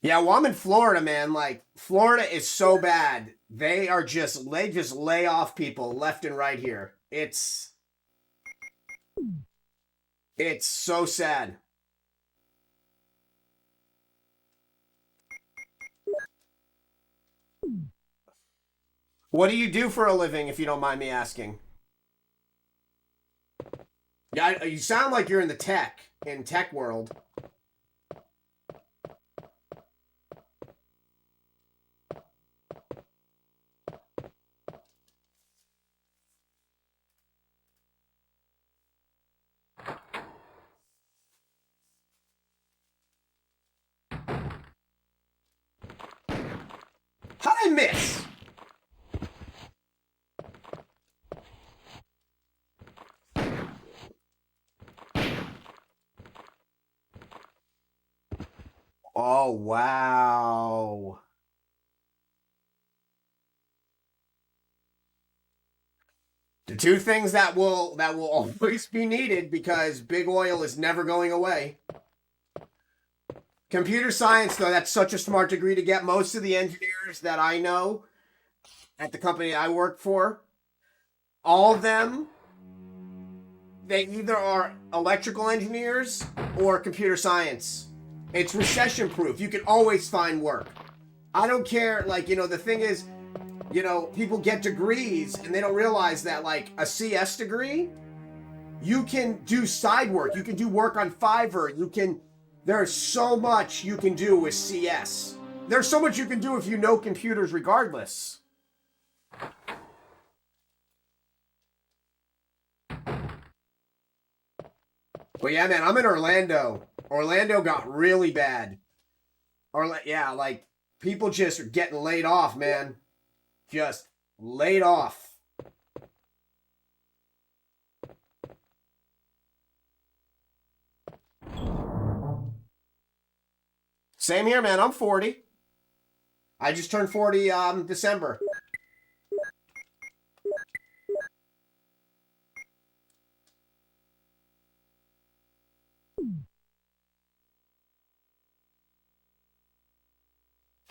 Yeah, well, I'm in Florida, man. Like, Florida is so they just lay off people left and right here. It's so sad. What do you do for a living, if you don't mind me asking? Yeah, you sound like you're in tech world. How'd I miss? Oh, wow. The two things that will always be needed, because big oil is never going away. Computer science, though, that's such a smart degree to get. Most of the engineers that I know at the company I work for, all of them, they either are electrical engineers or computer science. It's recession proof. You can always find work. I don't care, like, the thing is, people get degrees and they don't realize that, like, a CS degree, you can do side work. You can do work on Fiverr. There's so much you can do with CS. There's so much you can do if you know computers regardless. But yeah, man, I'm in Orlando. Orlando got really bad. Yeah, like, people just are getting laid off, man. Just laid off. Same here, man. I'm 40. I just turned 40 December.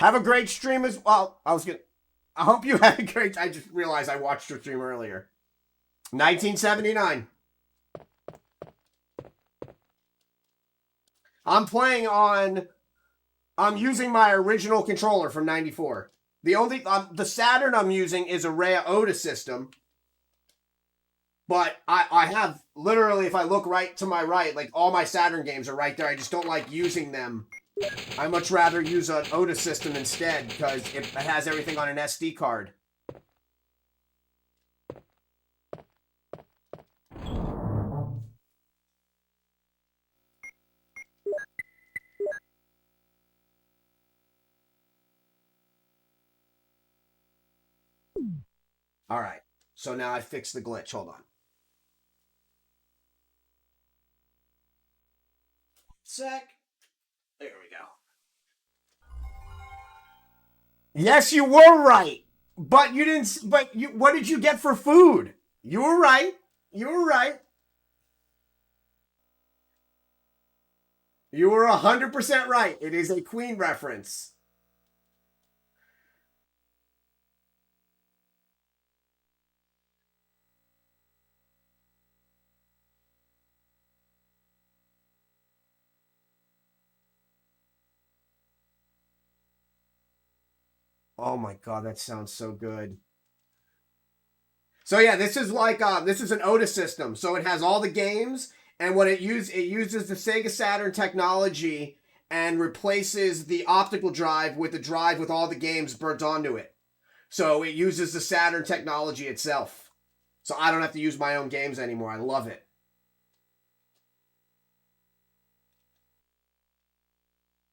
Have a great stream as well. I hope you had a great. I just realized I watched your stream earlier. 1979. I'm using my original controller from 94. The Saturn I'm using is a Rhea Otis system. But I have, literally, if I look right to my right, like, all my Saturn games are right there. I just don't like using them. I much rather use an Otis system instead, because it has everything on an SD card. All right. So now I fixed the glitch. Hold on. Sec. There we go. Yes, you were right. But you didn't. What did you get for food? You were right. You were right. You were 100% right. It is a Queen reference. Oh my god, that sounds so good. So yeah, this is like this is an Otis system. So it has all the games, and what it uses the Sega Saturn technology and replaces the optical drive with the drive with all the games burnt onto it. So it uses the Saturn technology itself. So I don't have to use my own games anymore. I love it.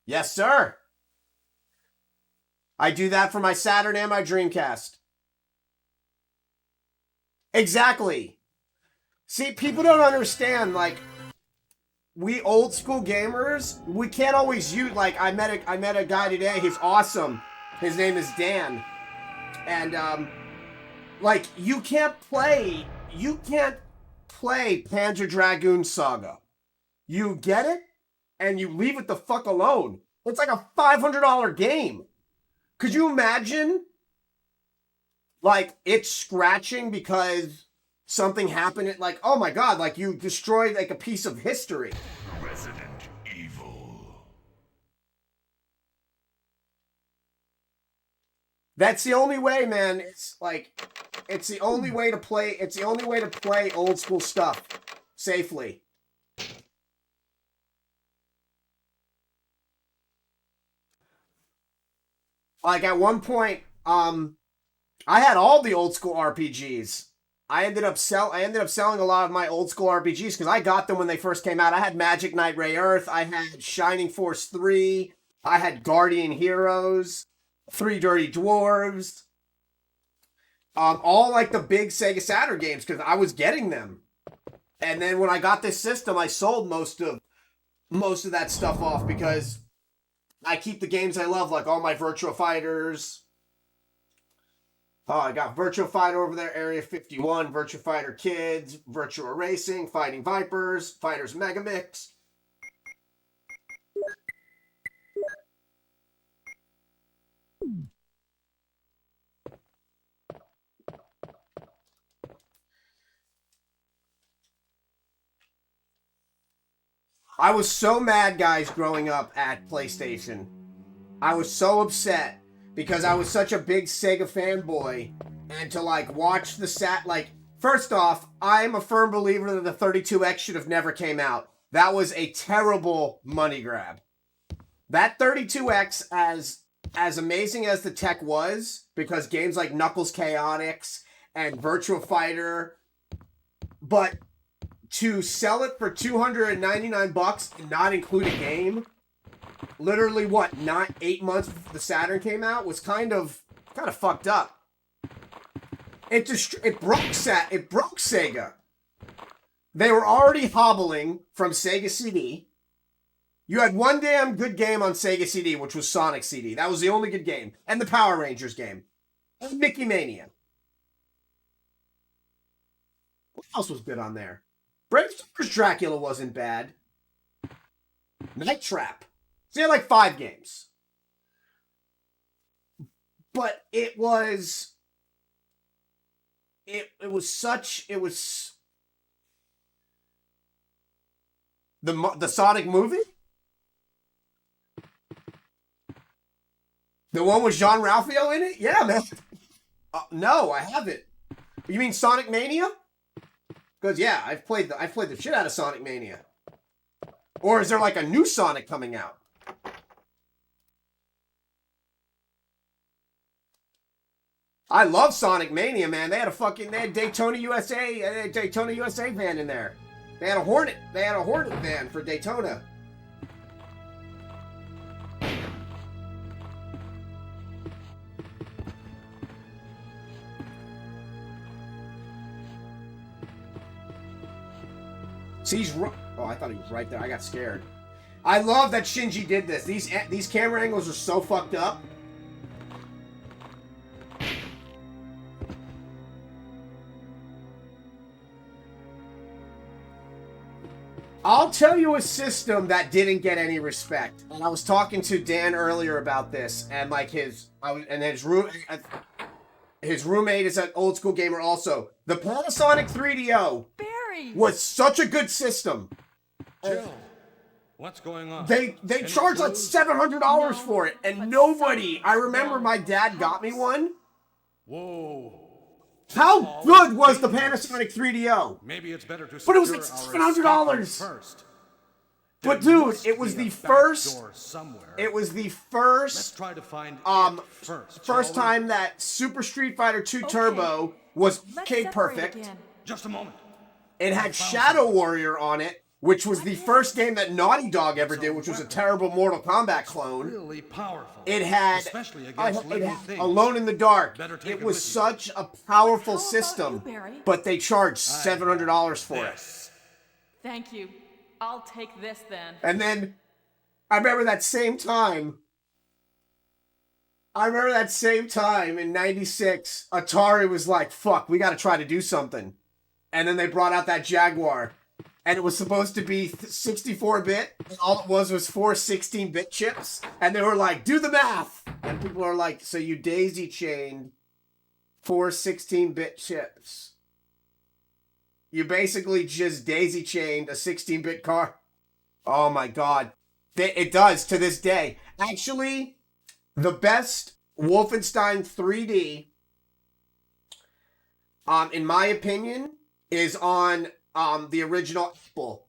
Yes, sir. I do that for my Saturn and my Dreamcast. Exactly. See, people don't understand, like, we old school gamers, we can't always use, like, I met a guy today, he's awesome. His name is Dan. And, like, you can't play Panzer Dragoon Saga. You get it, and you leave it the fuck alone. It's like a $500 game. Could you imagine, like, it's scratching because something happened? Like, oh my god, like, you destroyed, like, a piece of history. Resident Evil. That's the only way, man. It's like, it's the only way to play, it's the only way to play old school stuff safely. Like, at one point, I had all the old school RPGs. I ended up selling a lot of my old school RPGs because I got them when they first came out. I had Magic Knight Ray Earth, I had Shining Force 3, I had Guardian Heroes, Three Dirty Dwarves. All like the big Sega Saturn games because I was getting them. And then when I got this system, I sold most of that stuff off because I keep the games I love, like all my Virtua Fighters. Oh, I got Virtua Fighter over there, Area 51, Virtua Fighter Kids, Virtua Racing, Fighting Vipers, Fighters Megamix. I was so mad, guys, growing up at PlayStation. I was so upset because I was such a big Sega fanboy, and to like watch the first off, I'm a firm believer that the 32X should have never came out. That was a terrible money grab. That 32X, as amazing as the tech was, because games like Knuckles Chaotix and Virtua Fighter, but to sell it for $299 and not include a game, literally what, not 8 months before the Saturn came out, was kind of fucked up. It broke Sega. They were already hobbling from Sega CD. You had one damn good game on Sega CD, which was Sonic CD. That was the only good game. And the Power Rangers game. And Mickey Mania. What else was good on there? Bram Stoker's Dracula wasn't bad. Night Trap. So you had like 5 games. But it was the Sonic movie? The one with Jean-Ralphio in it? Yeah, man. No, I haven't. You mean Sonic Mania? Because yeah, I've played the shit out of Sonic Mania. Or is there like a new Sonic coming out? I love Sonic Mania, man. They had Daytona USA van in there. They had a Hornet van for Daytona. See, oh, I thought he was right there. I got scared. I love that Shinji did this. These camera angles are so fucked up. I'll tell you a system that didn't get any respect. And I was talking to Dan earlier about this, and like his roommate is an old school gamer also. The Panasonic 3DO Barry! was such a good system. Jill, What's going on? They Any charge like clues? $700 No, for it, and but nobody. I something remember wrong my with dad the got me house. one. Whoa. How good was the Panasonic 3DO? Maybe it's better to But it was like secure our $700. escape first. But There dude, must it was be the a back first. door somewhere. It was the Let's first try to find um it first. first shall we? time that Super Street Fighter 2 Okay, Turbo was Let's arcade separate perfect. again. Just a moment. It had Shadow Warrior on it, which was the first game that Naughty Dog ever It's a did, which was a weapon. terrible Mortal Kombat clone. Really powerful. It had, especially it against living had things. Alone in the Dark. Better take It it was with you. such a powerful How about system, you, Barry? but they charged I $700 for have it. this. Thank you. I'll take this then. And then I remember that same time. In '96, Atari was like, fuck, we got to try to do something. And then they brought out that Jaguar. And it was supposed to be 64-bit. And all it was 4 16-bit chips. And they were like, do the math. And people are like, so you daisy-chained 4 16-bit chips. You basically just daisy-chained a 16-bit car. Oh my god. It does to this day. Actually, the best Wolfenstein 3D, in my opinion, is on the original Apple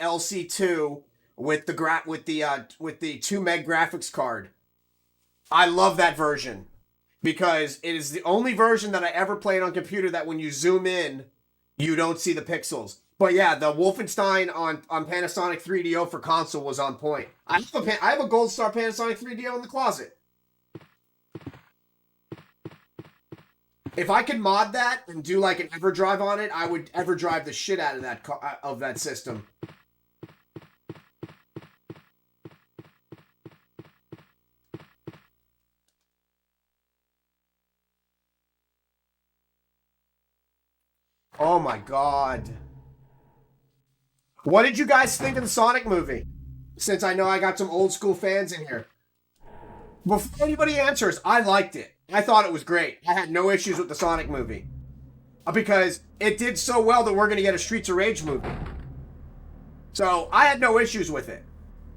LC2 with the 2 meg graphics card. I love that version because it is the only version that I ever played on computer that when you zoom in, you don't see the pixels. But yeah, the Wolfenstein on Panasonic 3DO for console was on point. I have a Gold Star Panasonic 3DO in the closet. If I could mod that and do like an EverDrive on it, I would EverDrive the shit out of that system. Oh my god. What did you guys think of the Sonic movie? Since I know I got some old school fans in here. Before anybody answers, I liked it. I thought it was great. I had no issues with the Sonic movie. Because it did so well that we're going to get a Streets of Rage movie. So, I had no issues with it.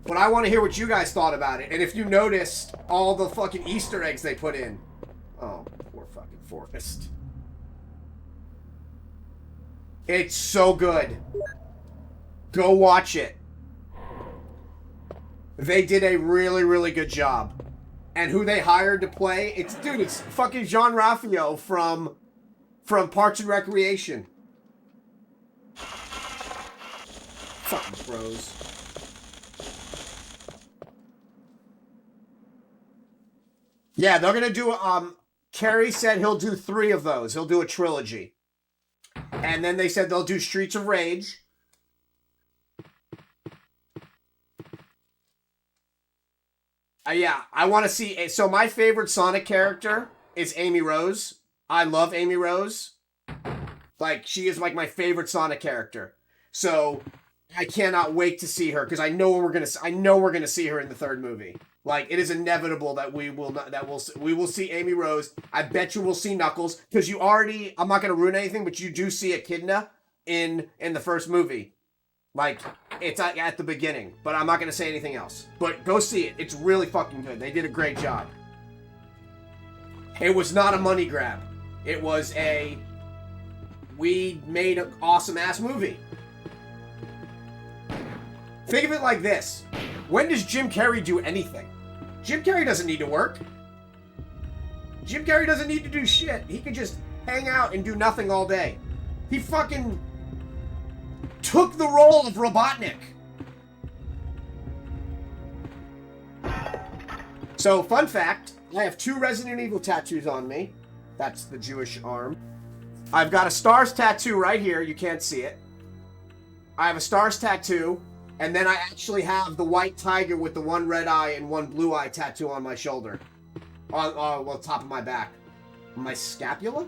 But I want to hear what you guys thought about it. And if you noticed all the fucking Easter eggs they put in. Oh, poor fucking Forrest. It's so good. Go watch it. They did a really, really good job. And who they hired to play, it's fucking Jean Ralphio from Parks and Recreation. Fucking bros. Yeah, they're gonna do Kerry said he'll do 3 of those. He'll do a trilogy. And then they said they'll do Streets of Rage. Yeah, I want to see. So my favorite Sonic character is Amy Rose. I love Amy Rose. Like, she is like my favorite Sonic character. So I cannot wait to see her because I know we're gonna see her in the 3rd movie. Like, it is inevitable that we will see Amy Rose. I bet you we'll see Knuckles because you already. I'm not gonna ruin anything, but you do see Echidna in the 1st movie. Like, it's at the beginning, but I'm not going to say anything else. But go see it. It's really fucking good. They did a great job. It was not a money grab. It was we made an awesome-ass movie. Think of it like this. When does Jim Carrey do anything? Jim Carrey doesn't need to work. Jim Carrey doesn't need to do shit. He could just hang out and do nothing all day. He fucking took the role of Robotnik. So, fun fact, I have 2 Resident Evil tattoos on me. That's the Jewish arm. I've got a Stars tattoo right here. You can't see it. I have a Stars tattoo, and then I actually have the white tiger with the 1 red eye and 1 blue eye tattoo on my shoulder. On top of my back. My scapula?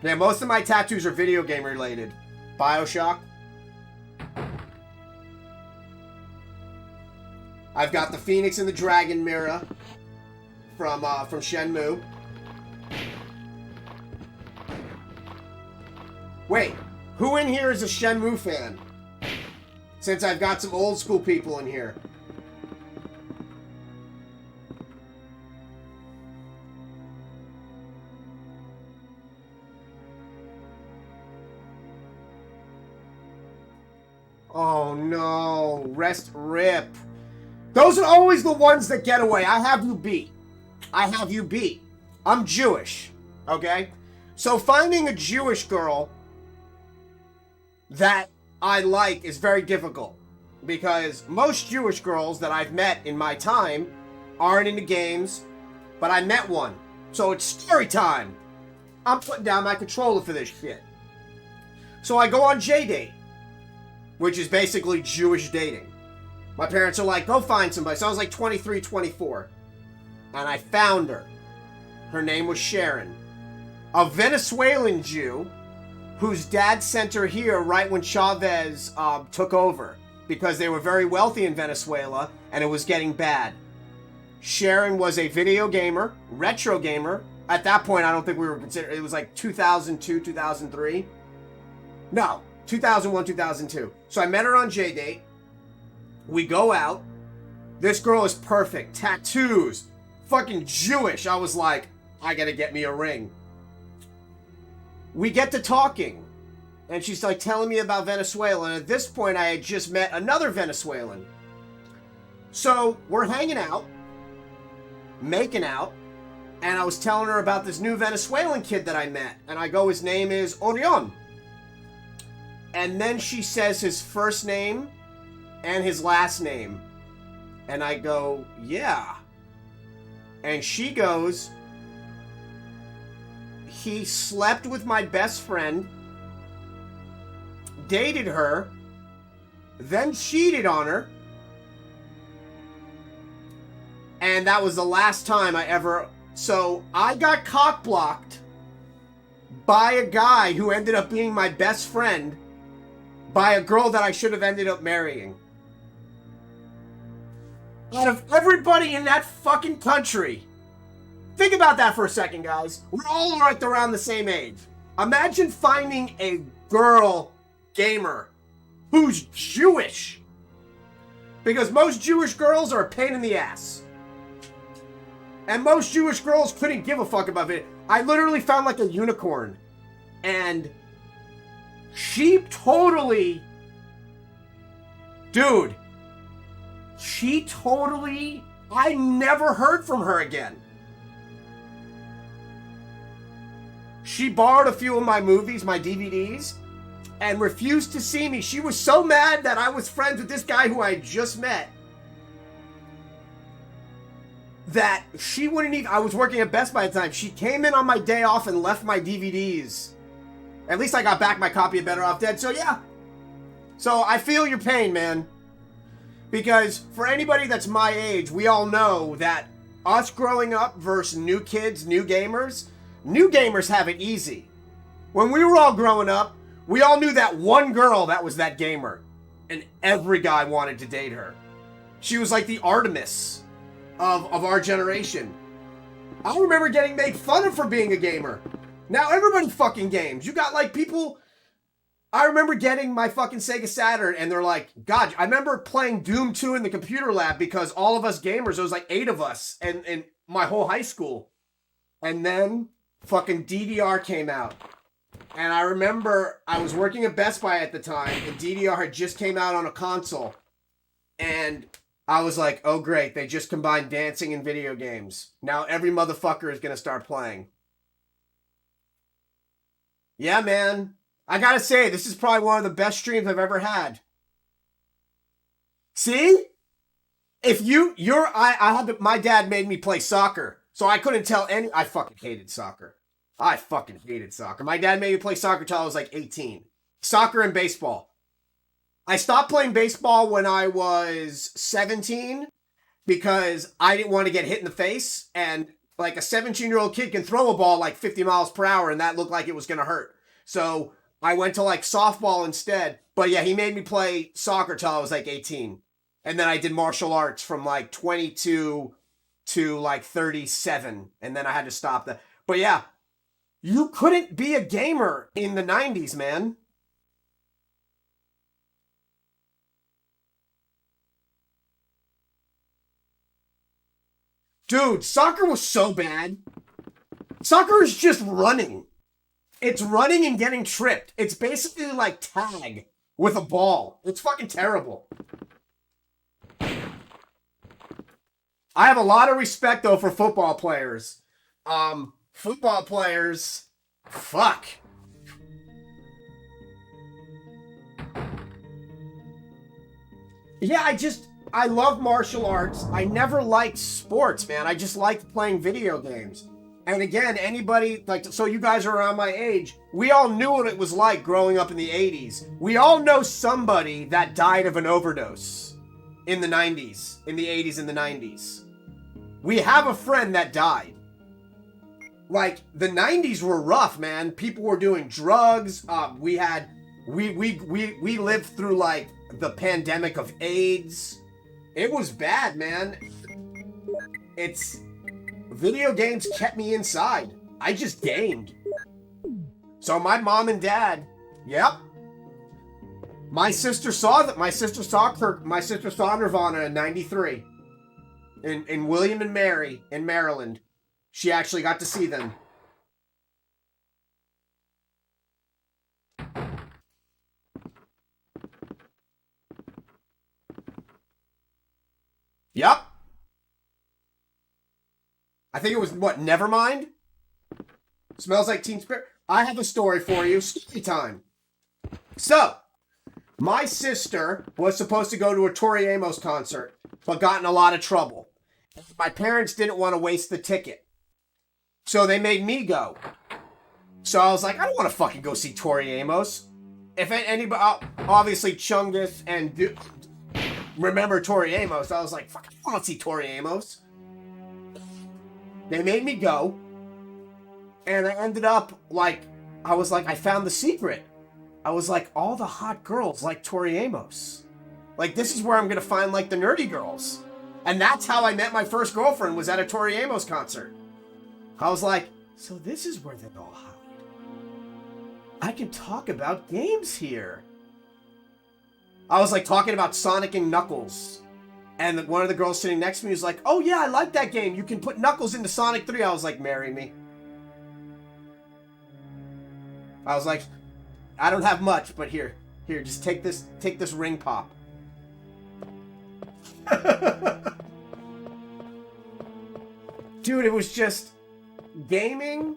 Yeah, most of my tattoos are video game related. BioShock. I've got the Phoenix and the Dragon Mirror from Shenmue. Wait, who in here is a Shenmue fan? Since I've got some old school people in here. Oh no, rest rip. Those are always the ones that get away. I have you beat. I have you beat. I'm Jewish, okay? So finding a Jewish girl that I like is very difficult because most Jewish girls that I've met in my time aren't into games, but I met one. So it's story time. I'm putting down my controller for this shit. So I go on JDate, which is basically Jewish dating. My parents are like, go find somebody. So I was like 23, 24. And I found her. Her name was Sharon. A Venezuelan Jew whose dad sent her here right when Chavez took over because they were very wealthy in Venezuela and it was getting bad. Sharon was a video gamer, retro gamer. At that point, I don't think we were considered. It was like 2002, 2003. No, 2001, 2002. So I met her on JDate. We go out. This girl is perfect. Tattoos. Fucking Jewish. I was like, I gotta get me a ring. We get to talking. And she's like telling me about Venezuela. And at this point, I had just met another Venezuelan. So we're hanging out. Making out. And I was telling her about this new Venezuelan kid that I met. And I go, his name is Orion. And then she says his first name and his last name. And I go, yeah. And she goes, he slept with my best friend, dated her, then cheated on her. And that was the last time I ever... So I got cock-blocked by a guy who ended up being my best friend by a girl that I should have ended up marrying. Out of everybody in that fucking country, think about that for a second, guys. We're all right around the same age. Imagine finding a girl gamer who's Jewish. Because most Jewish girls are a pain in the ass. And most Jewish girls couldn't give a fuck about it. I literally found like a unicorn. And she totally... Dude. She totally... I never heard from her again. She borrowed a few of my movies, my DVDs, and refused to see me. She was so mad that I was friends with this guy who I had just met that she wouldn't even... I was working at Best Buy at the time. She came in on my day off and left my DVDs. At least I got back my copy of Better Off Dead, so yeah. So I feel your pain, man. Because for anybody that's my age, we all know that us growing up versus new kids, new gamers have it easy. When we were all growing up, we all knew that one girl that was that gamer. And every guy wanted to date her. She was like the Artemis of our generation. I remember getting made fun of for being a gamer. Now everybody fucking games. You got like people... I remember getting my fucking Sega Saturn and they're like, God, I remember playing Doom 2 in the computer lab because all of us gamers, there was like 8 of us and my whole high school. And then fucking DDR came out. And I remember I was working at Best Buy at the time and DDR had just came out on a console. And I was like, oh great, they just combined dancing and video games. Now every motherfucker is gonna start playing. Yeah, man. I gotta say, this is probably one of the best streams I've ever had. See? If my dad made me play soccer, so I couldn't tell I fucking hated soccer. I fucking hated soccer. My dad made me play soccer till I was like 18. Soccer and baseball. I stopped playing baseball when I was 17 because I didn't want to get hit in the face, and like a 17-year-old kid can throw a ball like 50 miles per hour and that looked like it was gonna hurt. So I went to like softball instead. But yeah, he made me play soccer till I was like 18. And then I did martial arts from like 22 to like 37. And then I had to stop that. But yeah, You couldn't be a gamer in the 90s, man. Dude, soccer was so bad. Soccer is just running. It's running and getting tripped. It's basically like tag with a ball. It's fucking terrible. I have a lot of respect, though, for football players. Football players, fuck. Yeah, I love martial arts. I never liked sports, man. I just liked playing video games. And again, anybody, like, so you guys are around my age, we all knew what it was like growing up in the 80s. We all know somebody that died of an overdose in the 90s, in the 80s and the 90s. We have a friend that died. Like, the 90s were rough, man. People were doing drugs. We lived through, like, the pandemic of AIDS. It was bad, man. Video games kept me inside. I just gamed. So my mom and dad, yep. My sister saw Nirvana in 93. In William and Mary in Maryland. She actually got to see them. Yep. I think it was, what, Nevermind? Smells Like Teen Spirit. I have a story for you. Story time. So, my sister was supposed to go to a Tori Amos concert, but got in a lot of trouble. My parents didn't want to waste the ticket. So they made me go. So I was like, I don't want to fucking go see Tori Amos. If anybody, obviously Chungus and remember Tori Amos, I was like, fuck, I want to see Tori Amos. They made me go. And I ended up I found the secret. I was like, all the hot girls like Tori Amos. Like, this is where I'm going to find, like, the nerdy girls. And that's how I met my first girlfriend, was at a Tori Amos concert. I was like, so this is where they all hide. I can talk about games here. I was, like, talking about Sonic and Knuckles. And one of the girls sitting next to me was like, oh, yeah, I like that game. You can put Knuckles into Sonic 3. I was like, marry me. I was like, I don't have much, but here, just take this ring pop. Dude, it was just gaming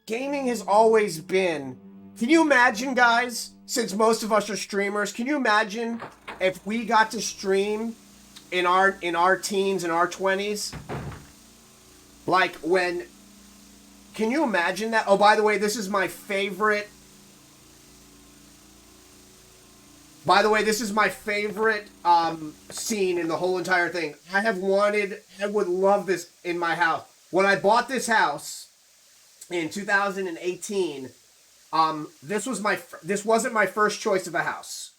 has always been. Can you imagine, guys, since most of us are streamers, can you imagine if we got to stream in our teens and our 20s? Like, can you imagine that? Oh, by the way, this is my favorite. Scene in the whole entire thing. I would love this in my house. When I bought this house in 2018, this wasn't my first choice of a house.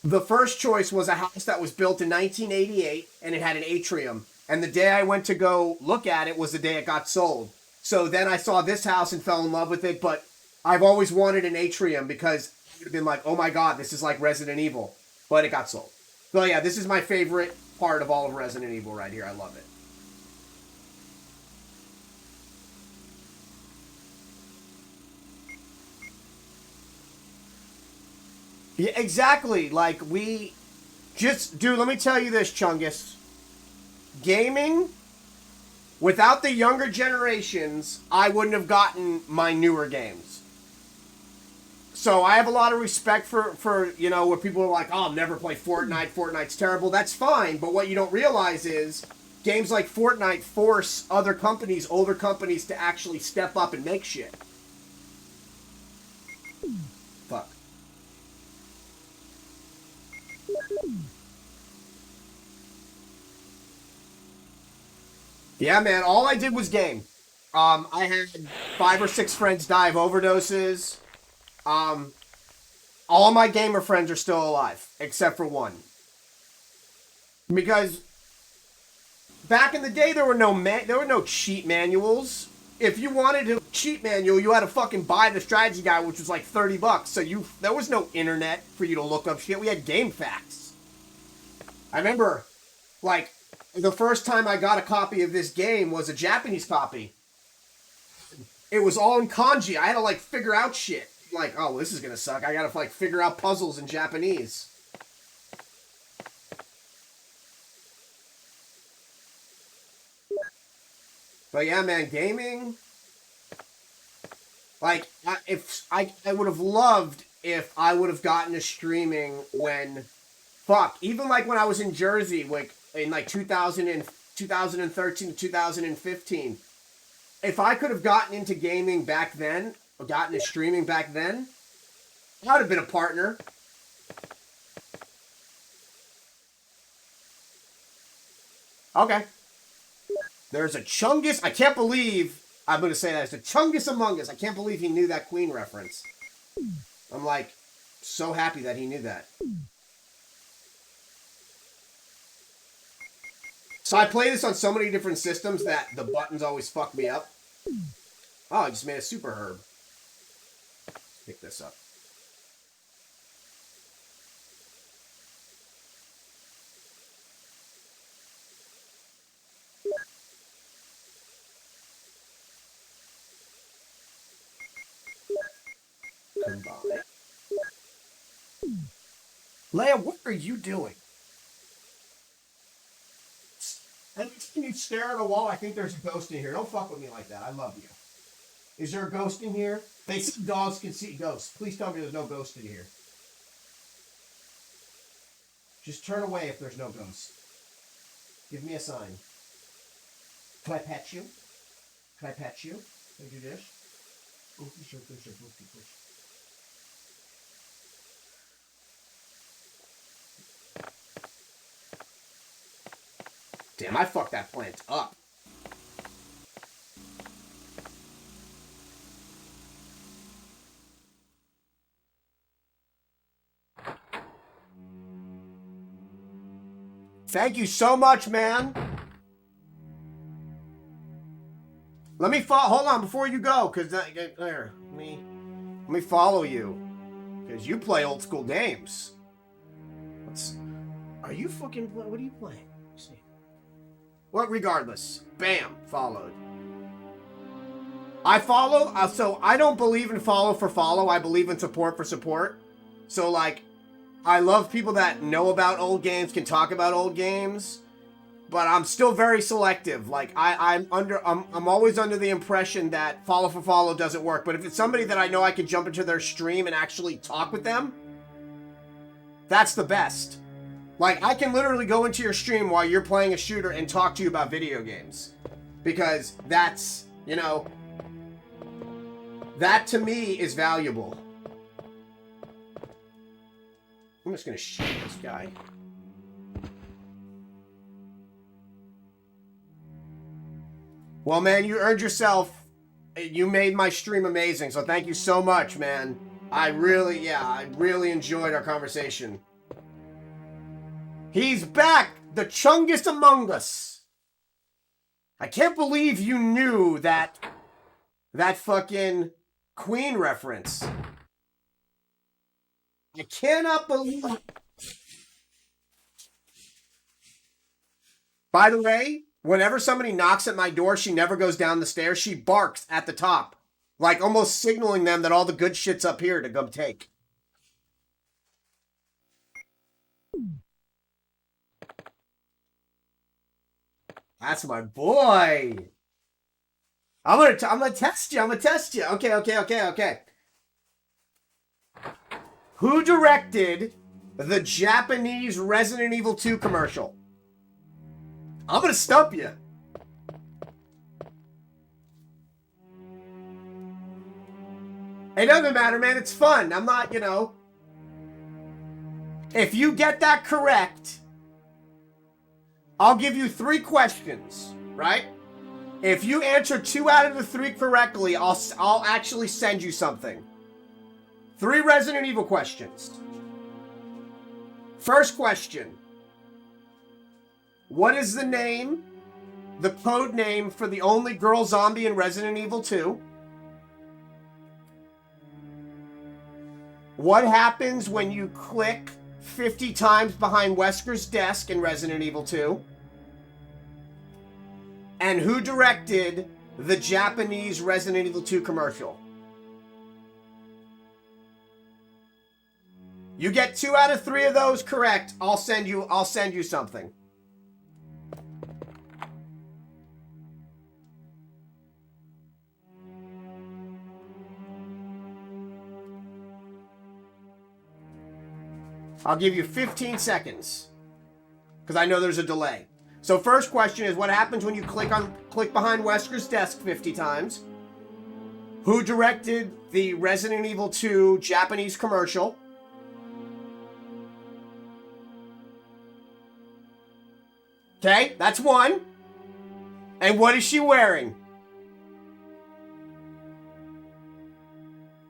The first choice was a house that was built in 1988, and it had an atrium. And the day I went to go look at it was the day it got sold. So then I saw this house and fell in love with it, but I've always wanted an atrium because I would have been like, oh my god, this is like Resident Evil. But it got sold. So yeah, this is my favorite part of all of Resident Evil right here. I love it. Yeah, exactly. Like, dude, let me tell you this, Chungus. Gaming, without the younger generations, I wouldn't have gotten my newer games. So I have a lot of respect for where people are like, oh, I'll never play Fortnite. Fortnite's terrible. That's fine. But what you don't realize is games like Fortnite force older companies, to actually step up and make shit. Fuck. Yeah, man, all I did was game. I had 5 or 6 friends die of overdoses. All my gamer friends are still alive, except for one. Because back in the day, there were no cheat manuals. if you wanted a cheat manual, you had to fucking buy the strategy guide, which was like $30. So there was no internet for you to look up shit. We had game facts. I remember, like, the first time I got a copy of this game was a Japanese copy. It was all in kanji. I had to, like, figure out shit. Like, oh, this is gonna suck. I gotta, like, figure out puzzles in Japanese. But yeah, man, gaming. Like, I would have loved if I would have gotten to streaming when, even like when I was in Jersey, like in like 2013 to 2015. If I could have gotten into gaming back then, or gotten to streaming back then, I would have been a partner. Okay. There's a Chungus. I can't believe I'm going to say that. There's a Chungus Among Us. I can't believe he knew that Queen reference. I'm like, so happy that he knew that. So I play this on so many different systems that the buttons always fuck me up. Oh, I just made a super herb. Pick this up. Combine. Leia, what are you doing? And can you stare at a wall? I think there's a ghost in here. Don't fuck with me like that. I love you. Is there a ghost in here? They said dogs can see ghosts. Please tell me there's no ghost in here. Just turn away if there's no ghost. Give me a sign. Can I pet you? Can I pet you? Can I do this? Damn, I fucked that plant up. Thank you so much, man. Let me hold on before you go, cause there. Let me follow you, cause you play old school games. Are you fucking? What are you playing? Let's see. Well, regardless, bam, followed. I follow. So I don't believe in follow for follow. I believe in support for support. So like, I love people that know about old games, can talk about old games. But I'm still very selective. Like I'm always under the impression that follow for follow doesn't work. But if it's somebody that I know I can jump into their stream and actually talk with them, that's the best. Like I can literally go into your stream while you're playing a shooter and talk to you about video games. Because that's, you know, that to me is valuable. I'm just gonna shoot this guy. Well, man, you earned yourself. You made my stream amazing, so thank you so much, man. I really enjoyed our conversation. He's back! The Chungus Among Us! I can't believe you knew that fucking Queen reference. I cannot believe... By the way, whenever somebody knocks at my door, she never goes down the stairs. She barks at the top. Like almost signaling them that all the good shit's up here to come take. That's my boy. I'm gonna test you. Okay. Who directed the Japanese Resident Evil 2 commercial? I'm gonna stump you. It doesn't matter, man. It's fun. I'm not, you know. If you get that correct, I'll give you 3 questions, right? If you answer 2 out of the 3 correctly, I'll actually send you something. 3 Resident Evil questions. First question. What is the name the code name for the only girl zombie in Resident Evil 2? What happens when you click 50 times behind Wesker's desk in Resident Evil 2? And who directed the Japanese Resident Evil 2 commercial? You get 2 out of 3 of those correct, I'll send you something. I'll give you 15 seconds because I know there's a delay. So first question is, what happens when you click behind Wesker's desk 50 times? Who directed the Resident Evil 2 Japanese commercial? Okay, that's one. And what is she wearing?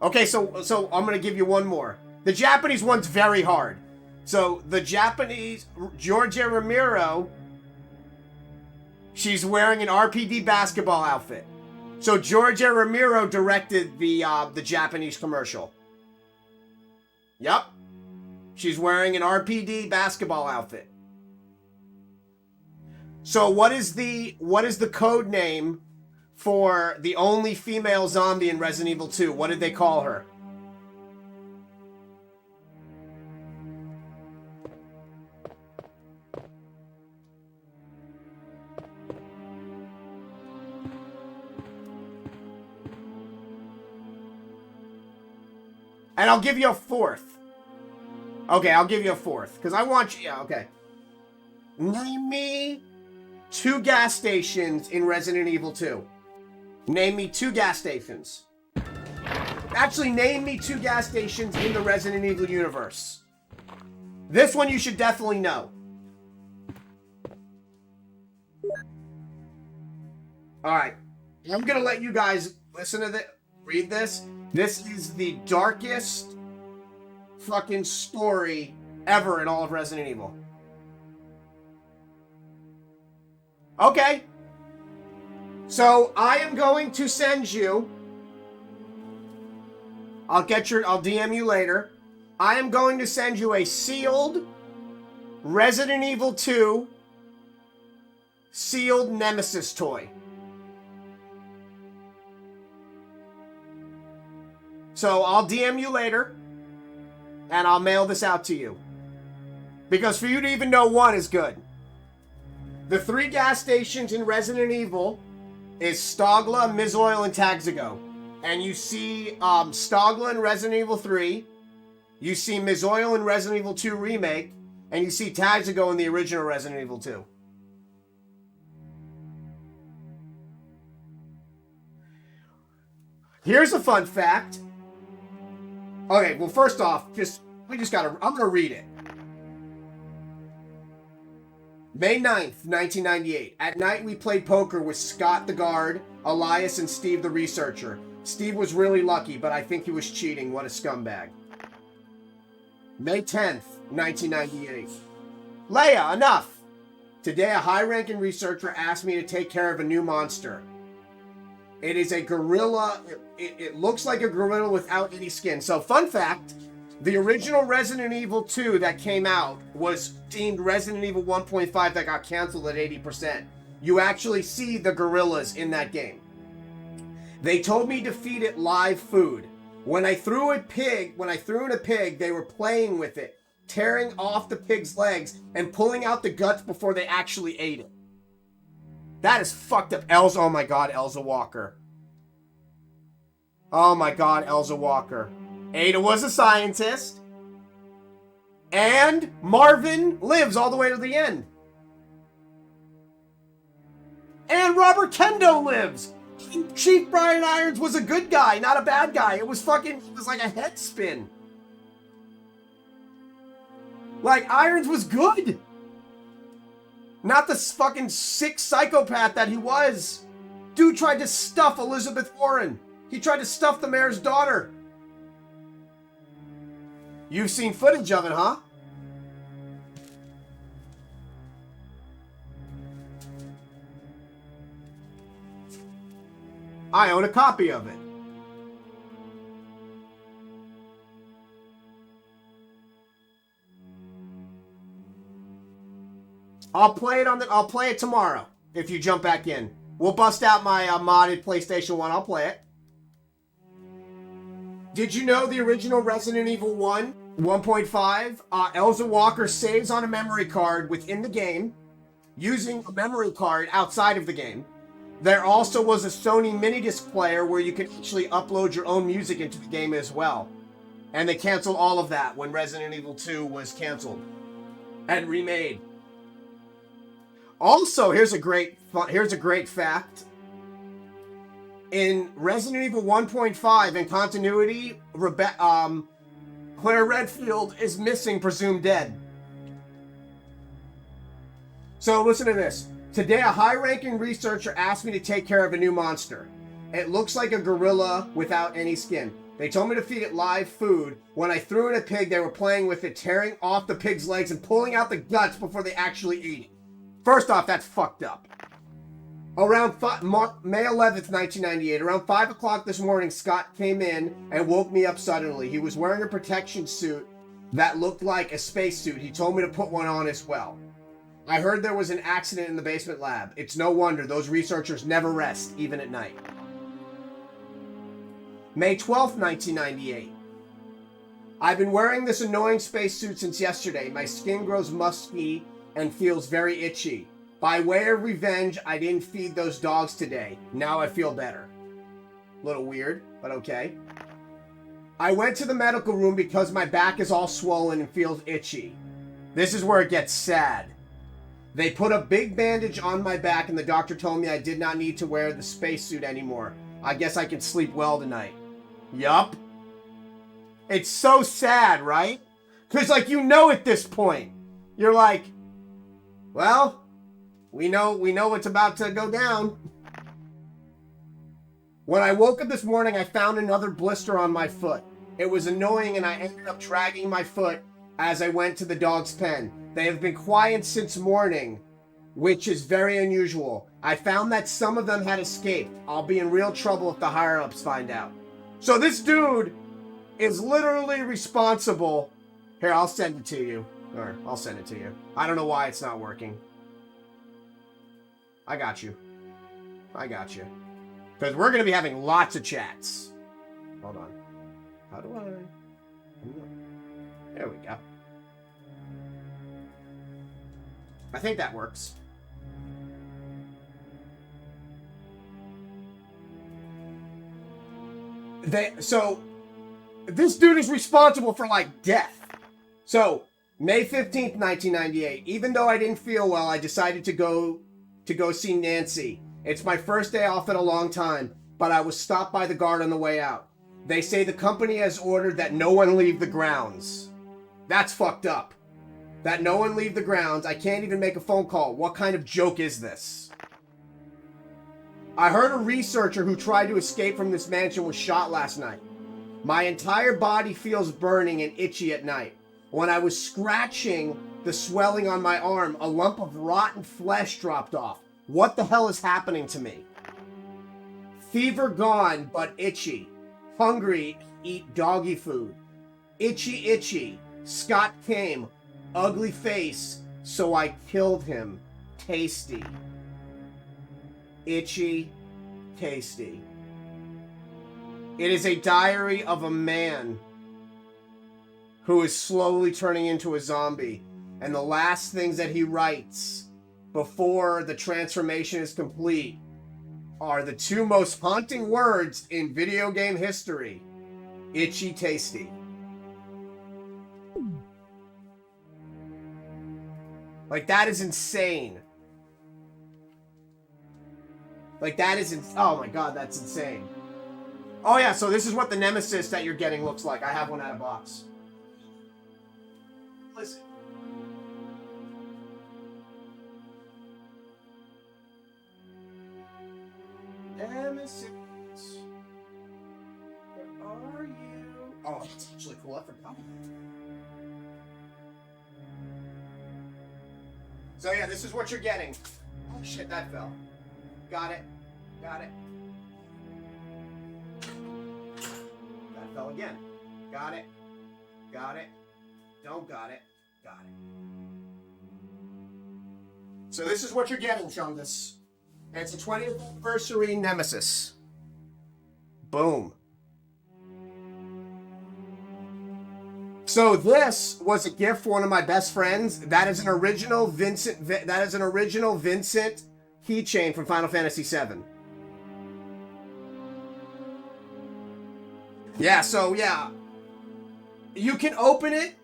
Okay, so I'm going to give you one more. The Japanese one's very hard. So the Japanese, Georgia Romero, she's wearing an RPD basketball outfit. So Georgia Romero directed the Japanese commercial. Yep. She's wearing an RPD basketball outfit. So what is the code name for the only female zombie in Resident Evil 2? What did they call her? And I'll give you a fourth. Okay, I'll give you a fourth. Because I want you... Yeah, okay. Name me 2 gas stations in Resident Evil 2. Name me 2 gas stations. Actually, name me 2 gas stations in the Resident Evil universe. This one you should definitely know. Alright. I'm going to let you guys listen to this. Read this. This is the darkest fucking story ever in all of Resident Evil. Okay. So I am going to send you. I'll DM you later. I am going to send you a sealed Resident Evil 2 sealed Nemesis toy. So I'll DM you later, and I'll mail this out to you. Because for you to even know one is good. The 3 gas stations in Resident Evil is Stogla, Mizoil, and Tagzago. And you see Stogla in Resident Evil 3, you see Mizoil in Resident Evil 2 Remake, and you see Tagzago in the original Resident Evil 2. Here's a fun fact. Okay, well, first off, I'm gonna read it. May 9th, 1998. At night, we played poker with Scott the guard, Elias, and Steve the researcher. Steve was really lucky, but I think he was cheating. What a scumbag. May 10th, 1998. Leia, enough! Today, a high-ranking researcher asked me to take care of a new monster. It is a gorilla. It looks like a gorilla without any skin. So, fun fact, the original Resident Evil 2 that came out was deemed Resident Evil 1.5 that got canceled at 80%. You actually see the gorillas in that game. They told me to feed it live food. When I threw in a pig, they were playing with it, tearing off the pig's legs and pulling out the guts before they actually ate it. That is fucked up. Elsa, oh my god, Elsa Walker. Oh my god, Elsa Walker. Ada was a scientist. And Marvin lives all the way to the end. And Robert Kendo lives. Chief Brian Irons was a good guy, not a bad guy. It was like a head spin. Like, Irons was good. Not the fucking sick psychopath that he was. Dude tried to stuff Elizabeth Warren. He tried to stuff the mayor's daughter. You've seen footage of it, huh? I own a copy of it. I'll play it tomorrow if you jump back in. We'll bust out my modded PlayStation 1. I'll play it. Did you know the original Resident Evil 1 1.5, Elza Walker saves on a memory card within the game using a memory card outside of the game. There also was a Sony minidisc player where you could actually upload your own music into the game as well. And they canceled all of that when Resident Evil 2 was canceled and remade. Also, here's a great fact. In Resident Evil 1.5, in continuity, Claire Redfield is missing, presumed dead. So listen to this. Today, a high-ranking researcher asked me to take care of a new monster. It looks like a gorilla without any skin. They told me to feed it live food. When I threw in a pig, they were playing with it, tearing off the pig's legs and pulling out the guts before they actually ate it. First off, that's fucked up. Around May 11th, 1998, around 5 o'clock this morning, Scott came in and woke me up suddenly. He was wearing a protection suit that looked like a spacesuit. He told me to put one on as well. I heard there was an accident in the basement lab. It's no wonder. Those researchers never rest, even at night. May 12th, 1998. I've been wearing this annoying spacesuit since yesterday. My skin grows musky and feels very itchy. By way of revenge, I didn't feed those dogs today. Now I feel better. Little weird, but okay. I went to the medical room because my back is all swollen and feels itchy. This is where it gets sad. They put a big bandage on my back and the doctor told me I did not need to wear the spacesuit anymore. I guess I can sleep well tonight. Yup. It's so sad, right? Because, like, you know at this point. You're like, well, we know what's about to go down. When I woke up this morning, I found another blister on my foot. It was annoying and I ended up dragging my foot as I went to the dog's pen. They have been quiet since morning, which is very unusual. I found that some of them had escaped. I'll be in real trouble if the higher-ups find out. So this dude is literally responsible. Here, I'll send it to you. Or I'll send it to you. I don't know why it's not working. I got you. Because we're going to be having lots of chats. Hold on. How do I... There we go. I think that works. So, this dude is responsible for, like, death. So, May 15th, 1998. Even though I didn't feel well, I decided to go see Nancy. It's my first day off in a long time, but I was stopped by the guard on the way out. They say the company has ordered that no one leave the grounds. That's fucked up. That no one leave the grounds. I can't even make a phone call. What kind of joke is this? I heard a researcher who tried to escape from this mansion was shot last night. My entire body feels burning and itchy at night. When I was scratching the swelling on my arm, a lump of rotten flesh dropped off. What the hell is happening to me? Fever gone, but itchy. Hungry, eat doggy food. Itchy, itchy. Scott came. Ugly face, so I killed him. Tasty. Itchy, tasty. It is a diary of a man who is slowly turning into a zombie. And the last things that he writes before the transformation is complete are the two most haunting words in video game history. Itchy, tasty. Like, that is insane. Like, that is... Oh my god, that's insane. Oh yeah, so this is what the Nemesis that you're getting looks like. I have one out of box. Listen. Nemesis. Where are you? Oh, that's actually cool. I forgot. So yeah, this is what you're getting. Oh shit, that fell. Got it. fell again. Got it. Got it. Don't got it. Got it. So this is what you're getting, Chungus. It's a 20th anniversary Nemesis. Boom. So this was a gift for one of my best friends. That is an original Vincent. That is an original Vincent keychain from Final Fantasy VII. Yeah. So yeah, you can open it,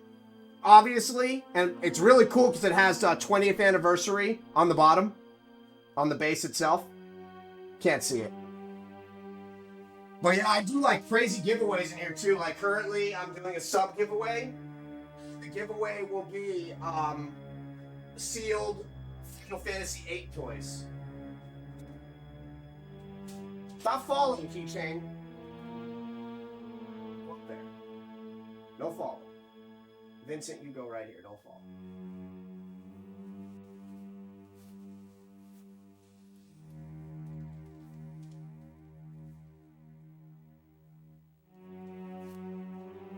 obviously, and it's really cool because it has 20th anniversary on the bottom, on the base itself. Can't see it. But yeah, I do like crazy giveaways in here too. Like currently, I'm doing a sub giveaway. The giveaway will be sealed Final Fantasy VIII toys. Stop falling, keychain. Look there. No fall. Vincent, you go right here. Don't fall.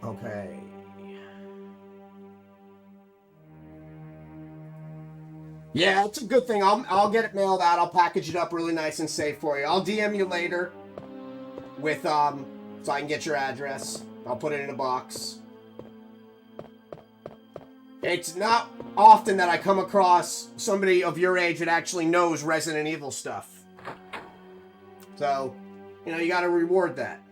Okay. Yeah, it's a good thing. I'll get it mailed out. I'll package it up really nice and safe for you. I'll DM you later with so I can get your address. I'll put it in a box. It's not often that I come across somebody of your age that actually knows Resident Evil stuff. So, you know, you got to reward that.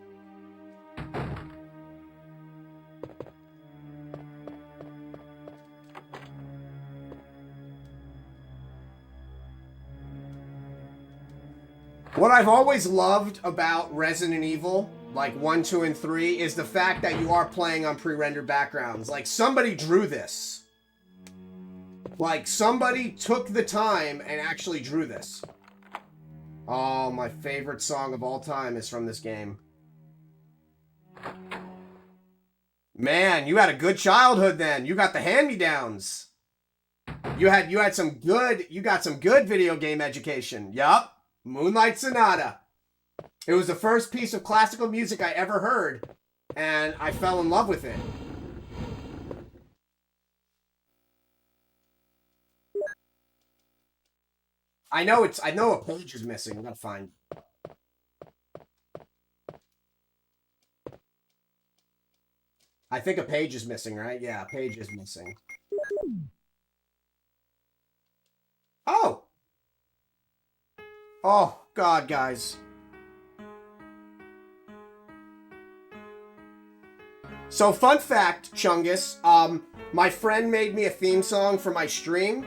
What I've always loved about Resident Evil, like 1, 2, and 3, is the fact that you are playing on pre-rendered backgrounds. Like, somebody drew this. Like, somebody took the time and actually drew this. Oh, my favorite song of all time is from this game. Man, you had a good childhood then. You got the hand-me-downs. You got some good video game education. Yup. Moonlight Sonata. It was the first piece of classical music I ever heard, and I fell in love with it. I know a page is missing. I'm gonna find. I think a page is missing, right? Yeah, a page is missing. Oh! Oh, God, guys. So, fun fact, Chungus, my friend made me a theme song for my stream,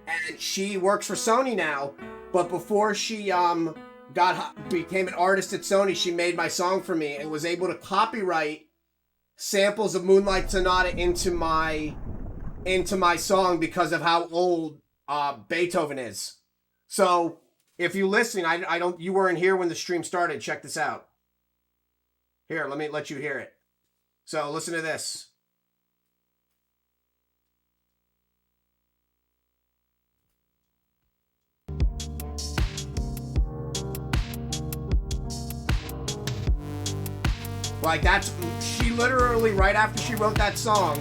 and she works for Sony now, but before she became an artist at Sony, she made my song for me and was able to copyright samples of Moonlight Sonata into my song because of how old Beethoven is. So, if you listen, you weren't here when the stream started. Check this out. Here, let me let you hear it. So listen to this. Like she literally, right after she wrote that song.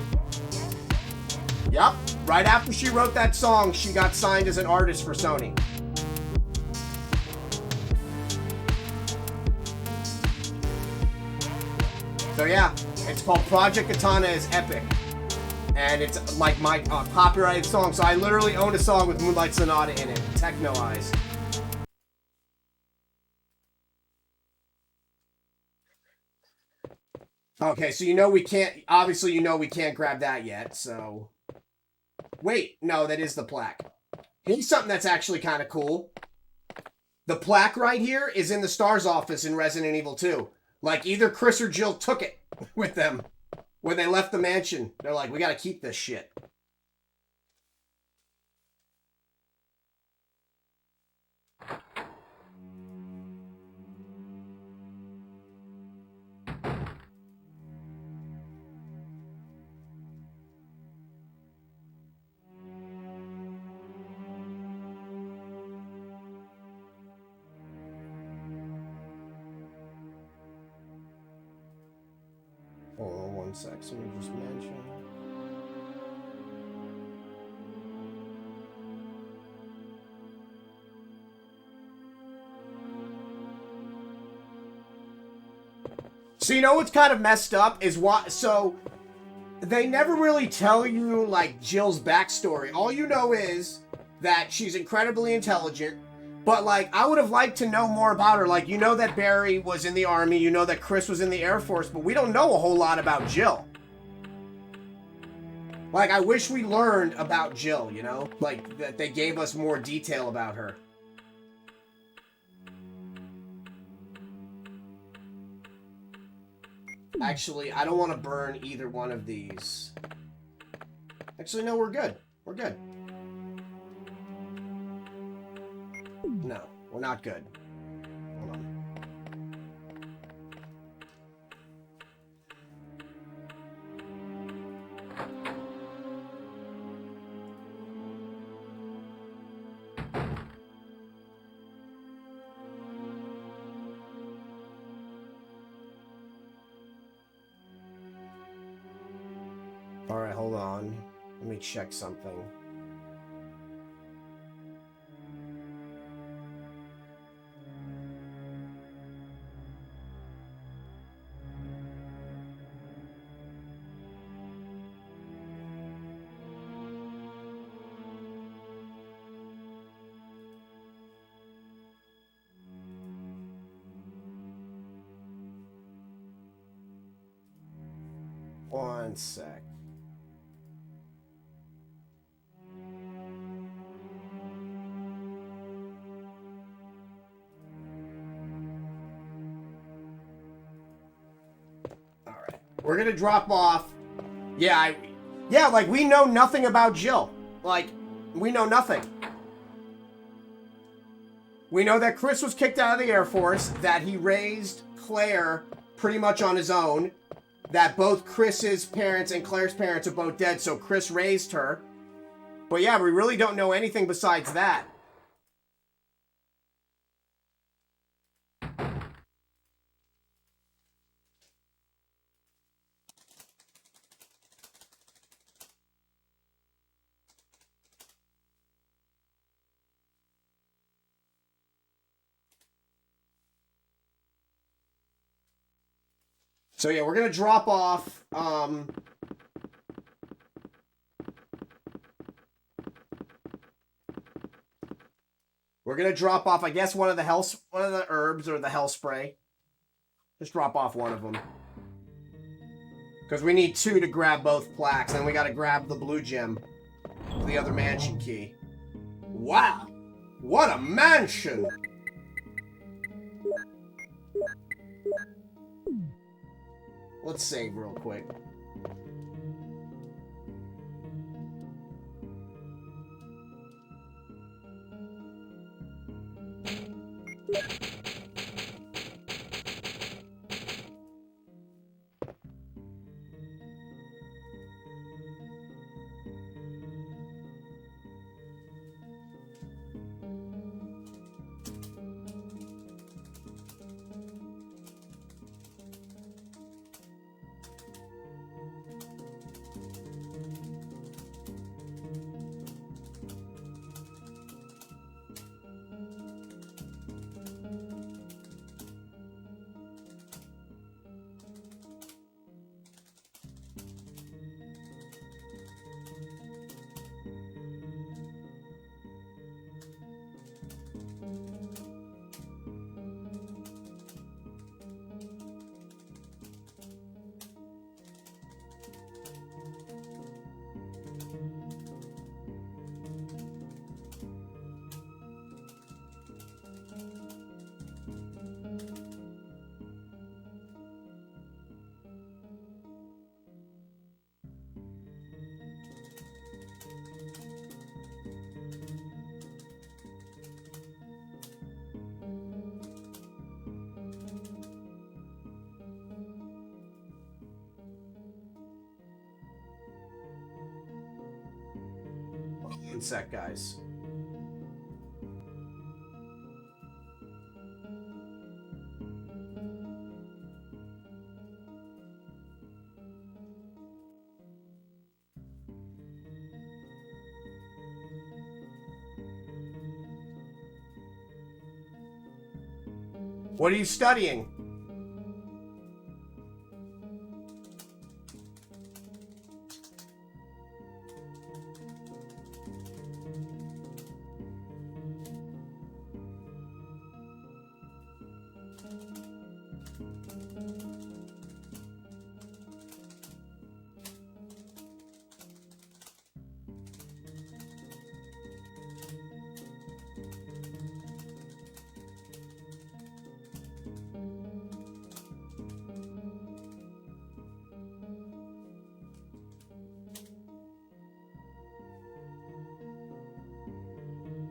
Yep, right after she wrote that song, she got signed as an artist for Sony. So yeah, it's called Project Katana is Epic. And it's like my copyrighted song. So I literally own a song with Moonlight Sonata in it. Techno-ized. Okay, so we can't, obviously we can't grab that yet, so. Wait, no, that is the plaque. Here's something that's actually kind of cool. The plaque right here is in the STARS office in Resident Evil 2. Like, either Chris or Jill took it with them when they left the mansion. They're like, we gotta keep this shit. Hold on one sec. Somebody just mentioned. So you know what's kind of messed up is what. So they never really tell you like Jill's backstory. All you know is that she's incredibly intelligent. But, like, I would have liked to know more about her. Like, you know that Barry was in the Army. You know that Chris was in the Air Force. But we don't know a whole lot about Jill. Like, I wish we learned about Jill, you know? Like, that they gave us more detail about her. Actually, I don't want to burn either one of these. Actually, no, we're good. We're good. No, we're not good. Hold on. All right, hold on. Let me check something. One sec. All right. We're going to drop off. Yeah, like we know nothing about Jill. Like we know nothing. We know that Chris was kicked out of the Air Force, that he raised Claire pretty much on his own, that both Chris's parents and Claire's parents are both dead, so Chris raised her. But yeah, we really don't know anything besides that. So yeah, we're gonna drop off. We're gonna drop off, I guess, one of the herbs or the hell spray. Just drop off one of them, because we need 2 to grab both plaques, and we gotta grab the blue gem, the other mansion key. Wow, what a mansion! Let's save real quick. One sec, guys. What are you studying?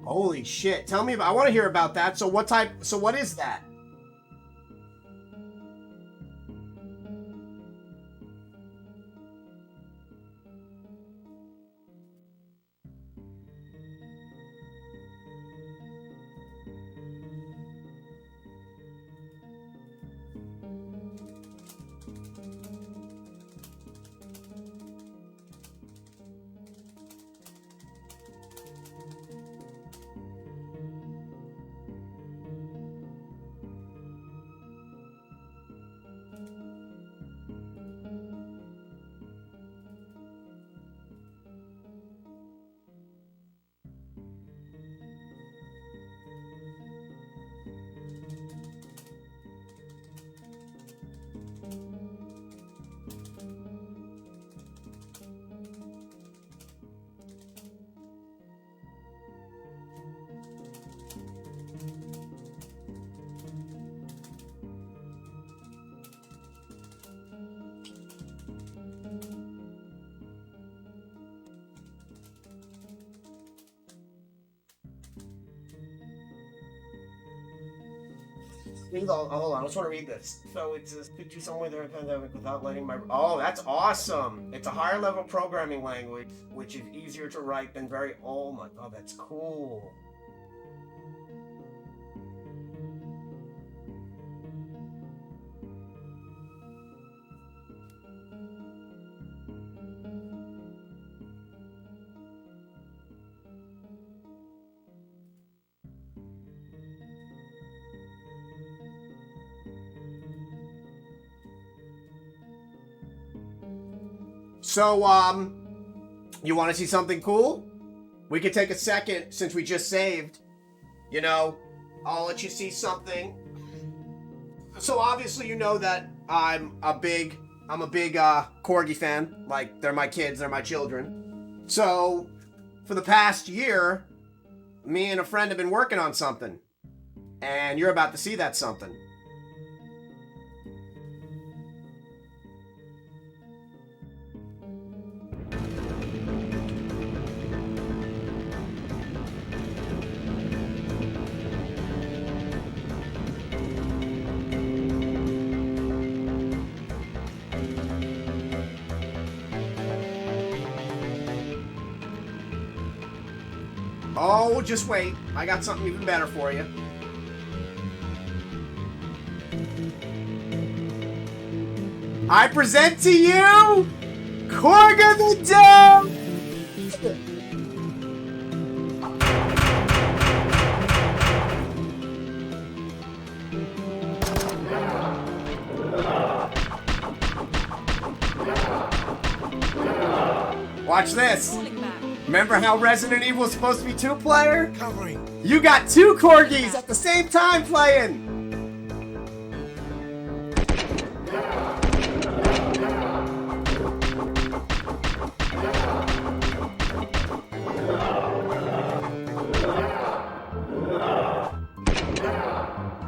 Holy shit. Tell me about, I want to hear about that. So what is that? Hold on, I just want to read this. So it's could do something with the pandemic without letting my... Oh, that's awesome! It's a higher level programming language, which is easier to write than very... Oh my god, that's cool. So, you want to see something cool? We could take a second, since we just saved. You know, I'll let you see something. So obviously you know that I'm a big Corgi fan. Like, they're my kids, they're my children. So, for the past year, me and a friend have been working on something. And you're about to see that something. Oh, just wait. I got something even better for you. I present to you Korga the Dead! Watch this. Remember how Resident Evil was supposed to be two-player? Covering. You got two Corgis at the same time playing!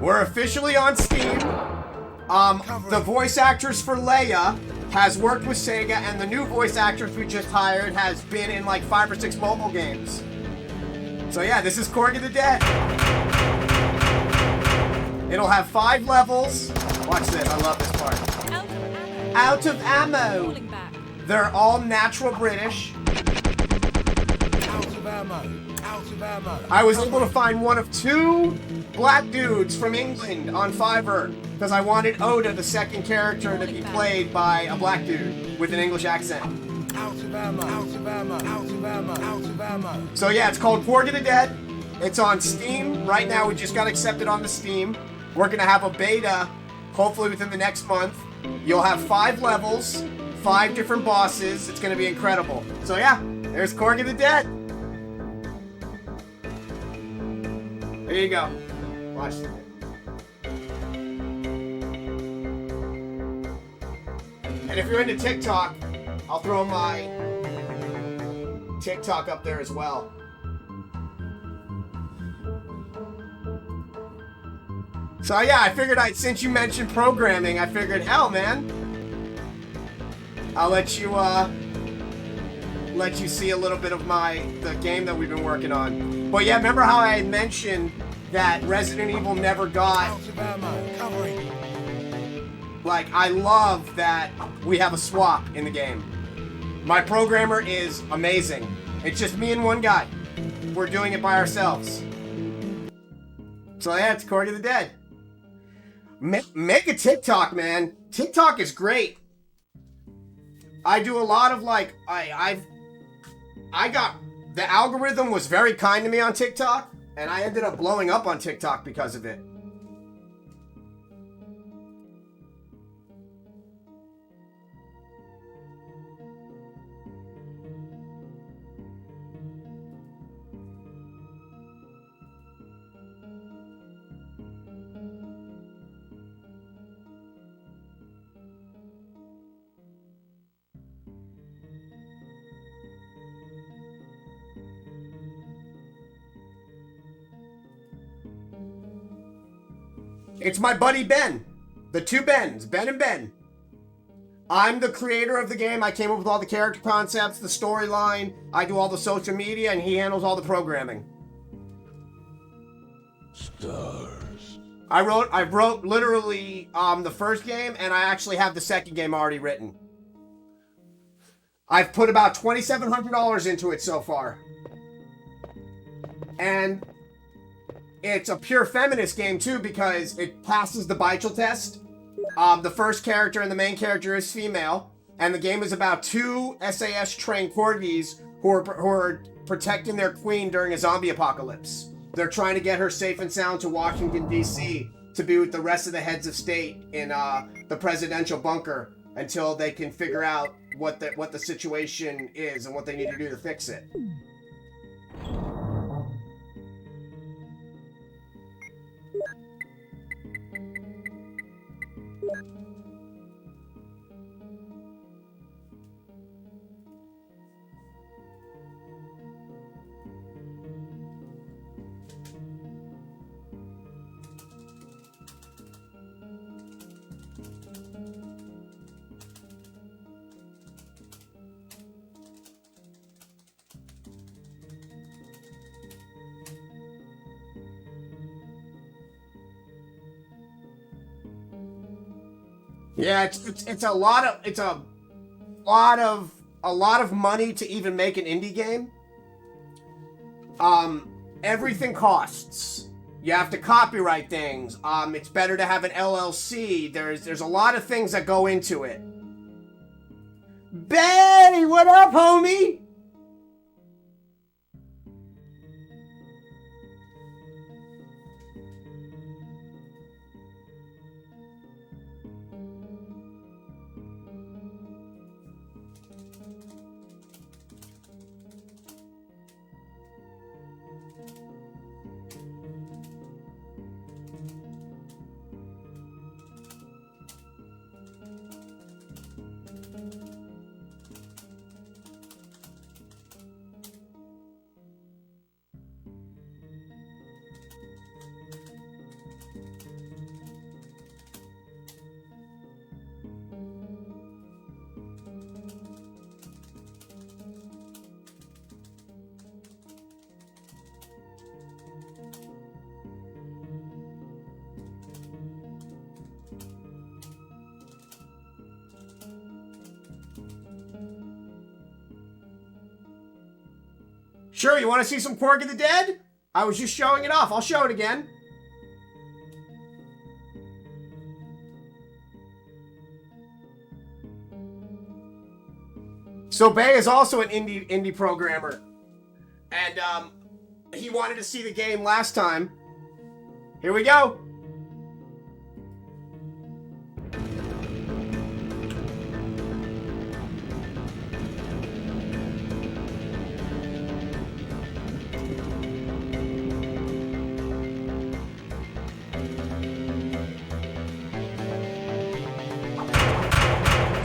We're officially on Steam. The voice actress for Leia has worked with Sega, and the new voice actress we just hired has been in like 5 or 6 mobile games. So yeah, this is Korga the Dead. It'll have 5 levels. Watch this, I love this part. Out of ammo. They're all natural British. Out of ammo. Out of ammo. I was able to find one of 2 black dudes from England on Fiverr because I wanted Oda, the second character, to be played by a black dude with an English accent. Out of ammo. Out of ammo. Out of ammo. Out of ammo. So yeah, it's called Korga the Dead. It's on Steam. Right now we just got accepted on the Steam. We're going to have a beta, hopefully within the next month. You'll have 5 levels, 5 different bosses. It's going to be incredible. So yeah, there's Cork of the Dead. There you go. Watch it. And if you're into TikTok, I'll throw my TikTok up there as well. So yeah, I figured since you mentioned programming, I figured, hell man, I'll let you see a little bit of the game that we've been working on. But yeah, remember how I had mentioned that Resident Evil never got, Out of ammo. Covering. like, I love that we have a swap in the game. My programmer is amazing. It's just me and one guy. We're doing it by ourselves. So yeah, it's Cork of the Dead. Make a TikTok, man. TikTok is great. I do a lot of like, the algorithm was very kind to me on TikTok, and I ended up blowing up on TikTok because of it. It's my buddy Ben. The two Bens, Ben and Ben. I'm the creator of the game. I came up with all the character concepts, the storyline. I do all the social media, and he handles all the programming. Stars. I wrote literally the first game, and I actually have the second game already written. I've put about $2,700 into it so far. And it's a pure feminist game too because it passes the Beichel test. The first character and the main character is female, and the game is about 2 SAS trained corgis who are protecting their queen during a zombie apocalypse. They're trying to get her safe and sound to Washington D.C. to be with the rest of the heads of state in the presidential bunker until they can figure out what the situation is and what they need to do to fix it. Yeah, it's a lot of money to even make an indie game. Everything costs. You have to copyright things. It's better to have an LLC. There's a lot of things that go into it. Betty, what up, homie? Sure, you want to see some Cork of the Dead? I was just showing it off. I'll show it again. So Bay is also an indie programmer. And he wanted to see the game last time. Here we go.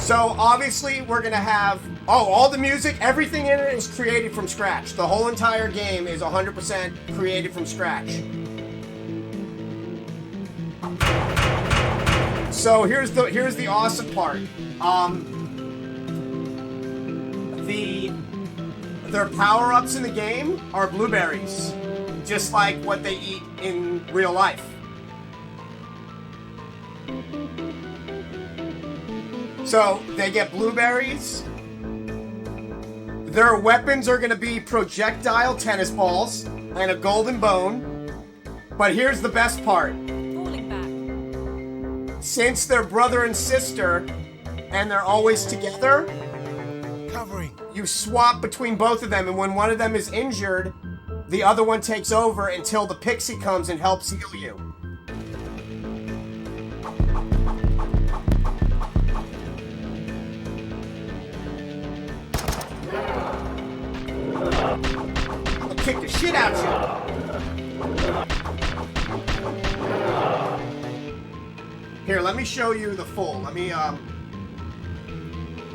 So obviously we're gonna have, all the music, everything in it is created from scratch. The whole entire game is 100% created from scratch. So here's the awesome part. Their power-ups in the game are blueberries, just like what they eat in real life. So they get blueberries. Their weapons are going to be projectile tennis balls and a golden bone. But here's the best part. Falling back. Since they're brother and sister and they're always together, Covering. you swap between both of them, and when one of them is injured, the other one takes over until the pixie comes and helps heal you. I'll kick the shit out of you. Here, let me show you the full. Let me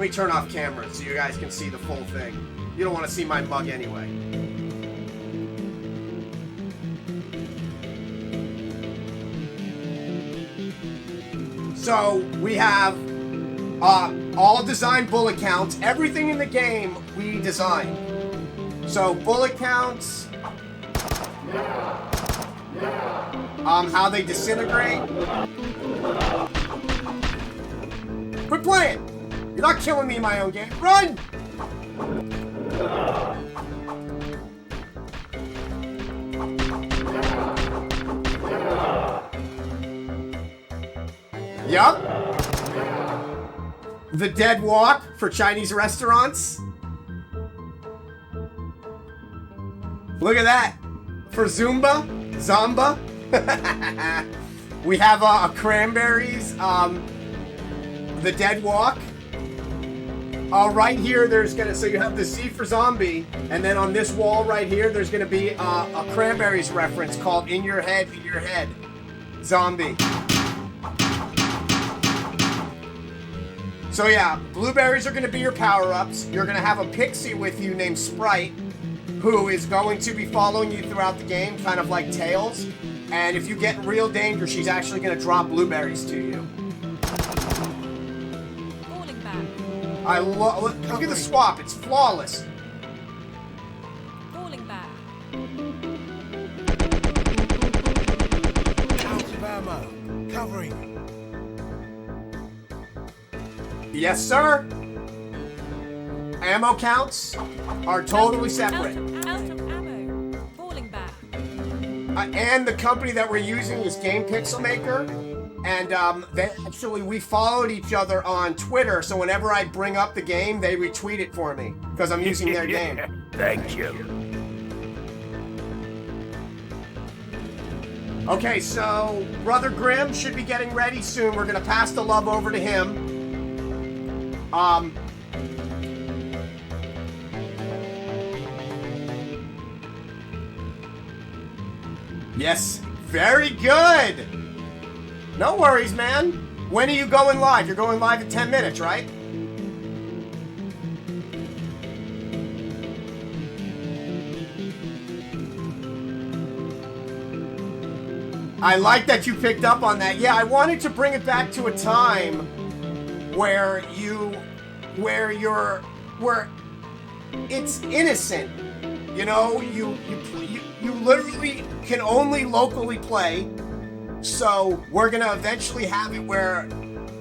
turn off camera so you guys can see the full thing. You don't want to see my bug anyway. So we have all design bullet counts. Everything in the game we designed. So bullet counts, how they disintegrate. Quit playing! You're not killing me in my own game. Run! Yup. The dead walk for Chinese restaurants. Look at that. For Zumba. We have a cranberries. The dead walk. Right here, there's gonna, so you have the Z for zombie, and then on this wall right here, there's gonna be a cranberries reference called In Your Head, zombie. So yeah, blueberries are gonna be your power-ups. You're gonna have a pixie with you named Sprite, who is going to be following you throughout the game, kind of like Tails. And if you get in real danger, she's actually gonna drop blueberries to you. Falling back. Look at the swap, it's flawless. Falling back. Out of ammo. Covering. Yes, sir. Ammo counts are totally separate. Out of ammo. Falling back. And the company that we're using is Game Pixel Maker. And we followed each other on Twitter, so whenever I bring up the game, they retweet it for me, because I'm using their game. Thank you. Okay, so Brother Grimm should be getting ready soon. We're gonna pass the love over to him. Yes, very good. No worries, man. When are you going live? You're going live in 10 minutes, right? I like that you picked up on that. Yeah, I wanted to bring it back to a time where it's innocent. You know, you literally can only locally play. So we're gonna eventually have it where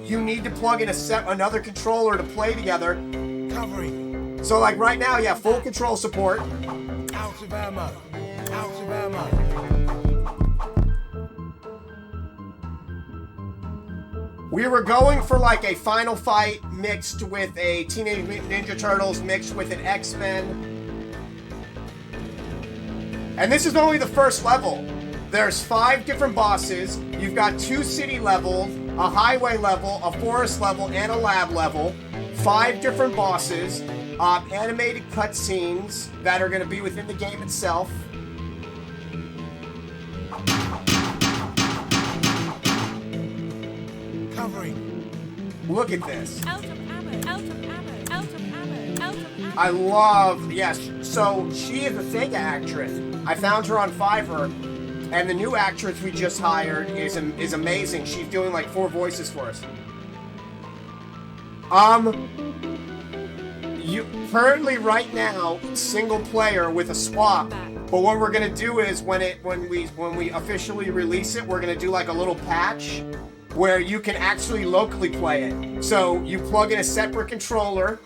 you need to plug in another controller to play together. Covering. So like right now, yeah, full control support. Out of ammo. Out of ammo. We were going for like a Final Fight mixed with a Teenage Mutant Ninja Turtles mixed with an X-Men. And this is only the first level. There's 5 different bosses. You've got 2 city levels, a highway level, a forest level, and a lab level. 5 different bosses, animated cutscenes that are going to be within the game itself. Covering. Look at this. Out of ammo. I love, yes. So she is a Sega actress. I found her on Fiverr, and the new actress we just hired is amazing. She's doing like 4 voices for us. You currently right now single player with a swap. But what we're gonna do is when we officially release it, we're gonna do like a little patch where you can actually locally play it. So you plug in a separate controller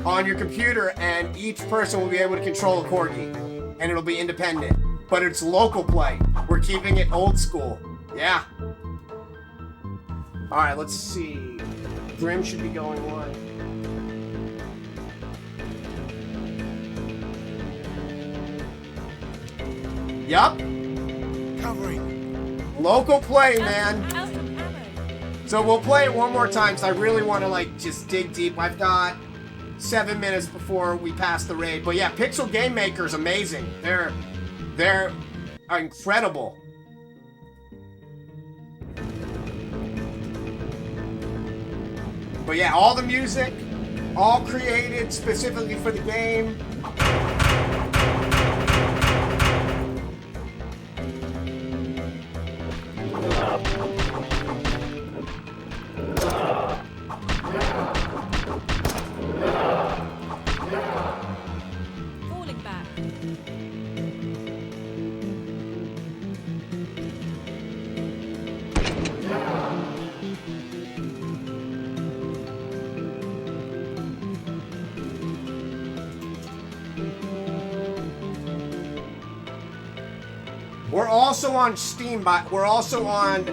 on your computer, and each person will be able to control a corgi, and it'll be independent. But it's local play. We're keeping it old school. Yeah. All right, let's see. Grim should be going live. Yup. Covering. Local play, man. So we'll play it one more time, because I really want to like just dig deep. I've got 7 minutes before we pass the raid. But yeah, Pixel Game Maker is amazing. They're incredible. But yeah, all the music, all created specifically for the game. Falling back. We're also on Steam, but we're also on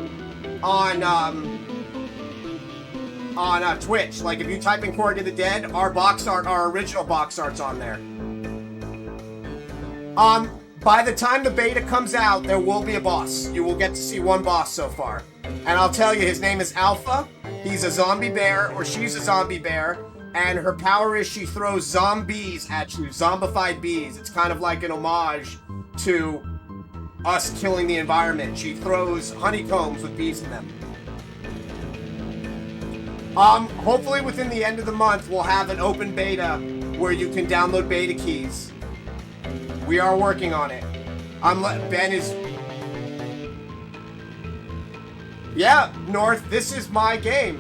Twitch. Like if you type in Corgi the Dead, our box art, our original box art's on there. By the time the beta comes out, there will be a boss. You will get to see one boss so far. And I'll tell you, his name is Alpha. He's a zombie bear, or she's a zombie bear, and her power is she throws zombies at you, zombified bees. It's kind of like an homage to us killing the environment. She throws honeycombs with bees in them. Hopefully within the end of the month, we'll have an open beta where you can download beta keys. We are working on it. Ben is... Yeah, North, this is my game.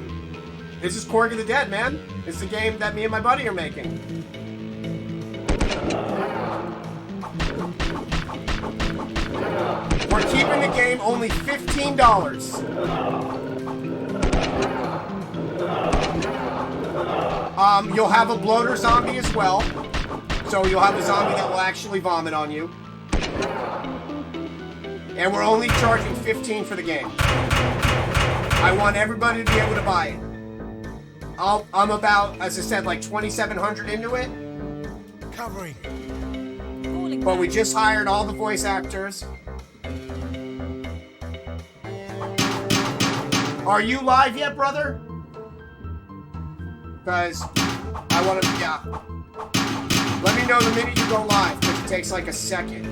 This is Corgi the Dead, man. It's the game that me and my buddy are making. We're keeping the game only $15. You'll have a bloater zombie as well. So you'll have a zombie that will actually vomit on you. And we're only charging $15 for the game. I want everybody to be able to buy it. I'm about, as I said, like 2,700 into it. Covering. Falling But back. we just hired all the voice actors. Are you live yet, brother? Because I want to, yeah. Let me know the minute you go live, because it takes like a second.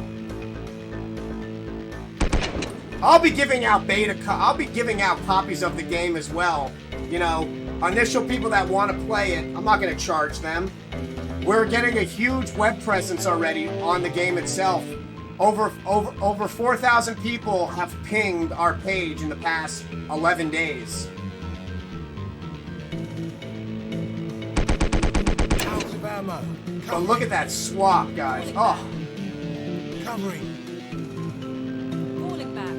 I'll be giving out I'll be giving out copies of the game as well. You know, initial people that want to play it, I'm not going to charge them. We're getting a huge web presence already on the game itself. Over 4,000 people have pinged our page in the past 11 days. Out of ammo. But look at that swap, guys. Oh, Covering. Falling back.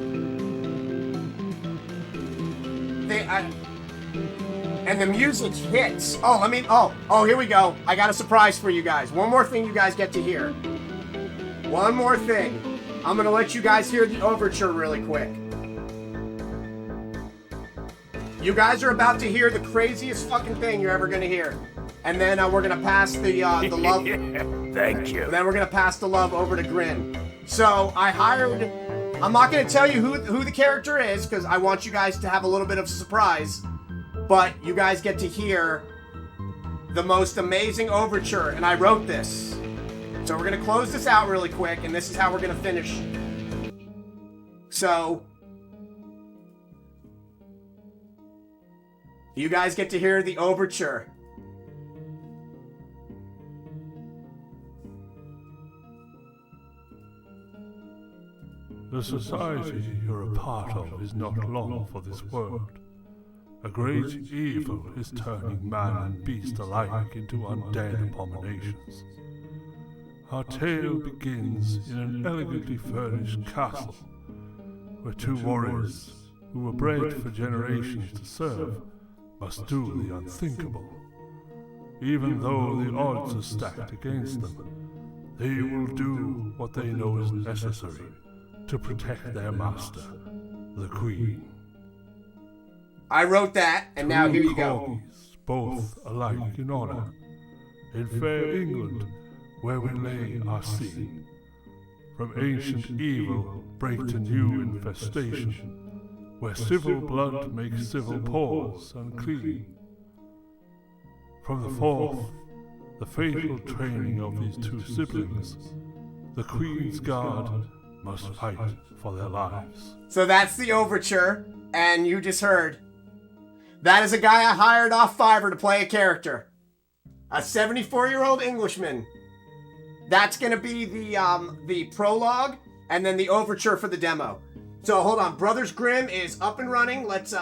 and the music hits. Oh, here we go. I got a surprise for you guys. One more thing you guys get to hear. One more thing. I'm gonna let you guys hear the overture really quick. You guys are about to hear the craziest fucking thing you're ever gonna hear. And then we're gonna pass the love. Thank you. Then we're gonna pass the love over to Grin. So I hired. I'm not gonna tell you who the character is because I want you guys to have a little bit of a surprise. But you guys get to hear the most amazing overture, and I wrote this. So we're gonna close this out really quick, and this is how we're gonna finish. So you guys get to hear the overture. The society you're a part of is not long for this world. A great evil is turning man and beast alike into undead abominations. Our tale begins in an elegantly furnished castle, where two warriors, who were bred for generations to serve, must do the unthinkable. Even though the odds are stacked against them, they will do what they know is necessary to protect their master, the Queen. I wrote that, and now here you go. Corgis, both alike in honor, in fair England, where we lay our scene. From ancient evil break to new infestation, where civil blood makes civil pores unclean. From the fourth, the fatal training of these two siblings, the Queen's Guard must fight for their lives. So that's the overture, and you just heard. That is a guy I hired off Fiverr to play a character. A 74-year-old Englishman. That's gonna be the prologue, and then the overture for the demo. So hold on, Brothers Grimm is up and running. Let's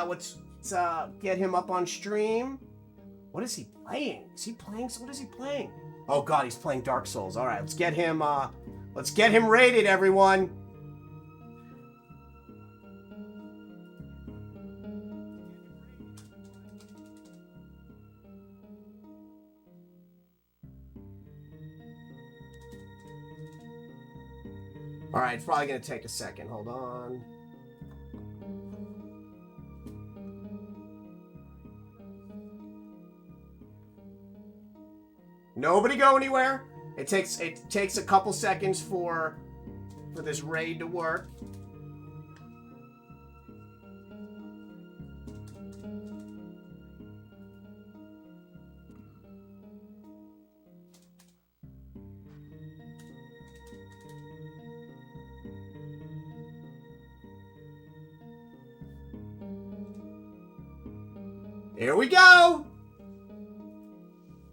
get him up on stream. What is he playing? Is he playing? What is he playing? Oh God, he's playing Dark Souls. All right, let's get him rated, everyone. All right, it's probably gonna take a second. Hold on. Nobody go anywhere. It takes a couple seconds for this raid to work. Here we go!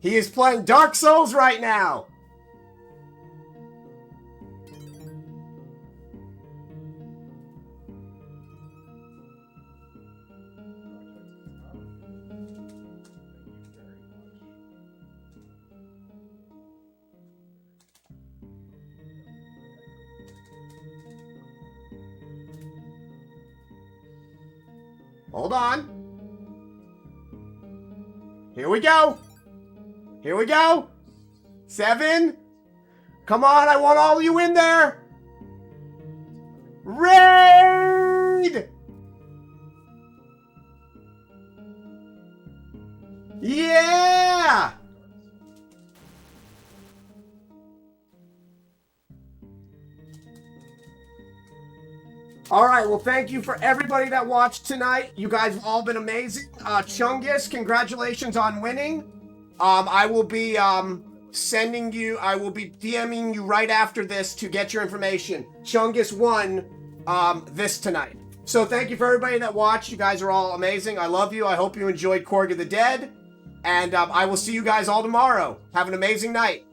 He is playing Dark Souls right now! Hold on. Here we go. Here we go. 7. Come on, I want all of you in there. Raid! Yeah! All right, well, thank you for everybody that watched tonight. You guys have all been amazing. Chungus, congratulations on winning. I will be DMing you right after this to get your information. Chungus won this tonight. So thank you for everybody that watched. You guys are all amazing. I love you. I hope you enjoyed Korg of the Dead. And I will see you guys all tomorrow. Have an amazing night.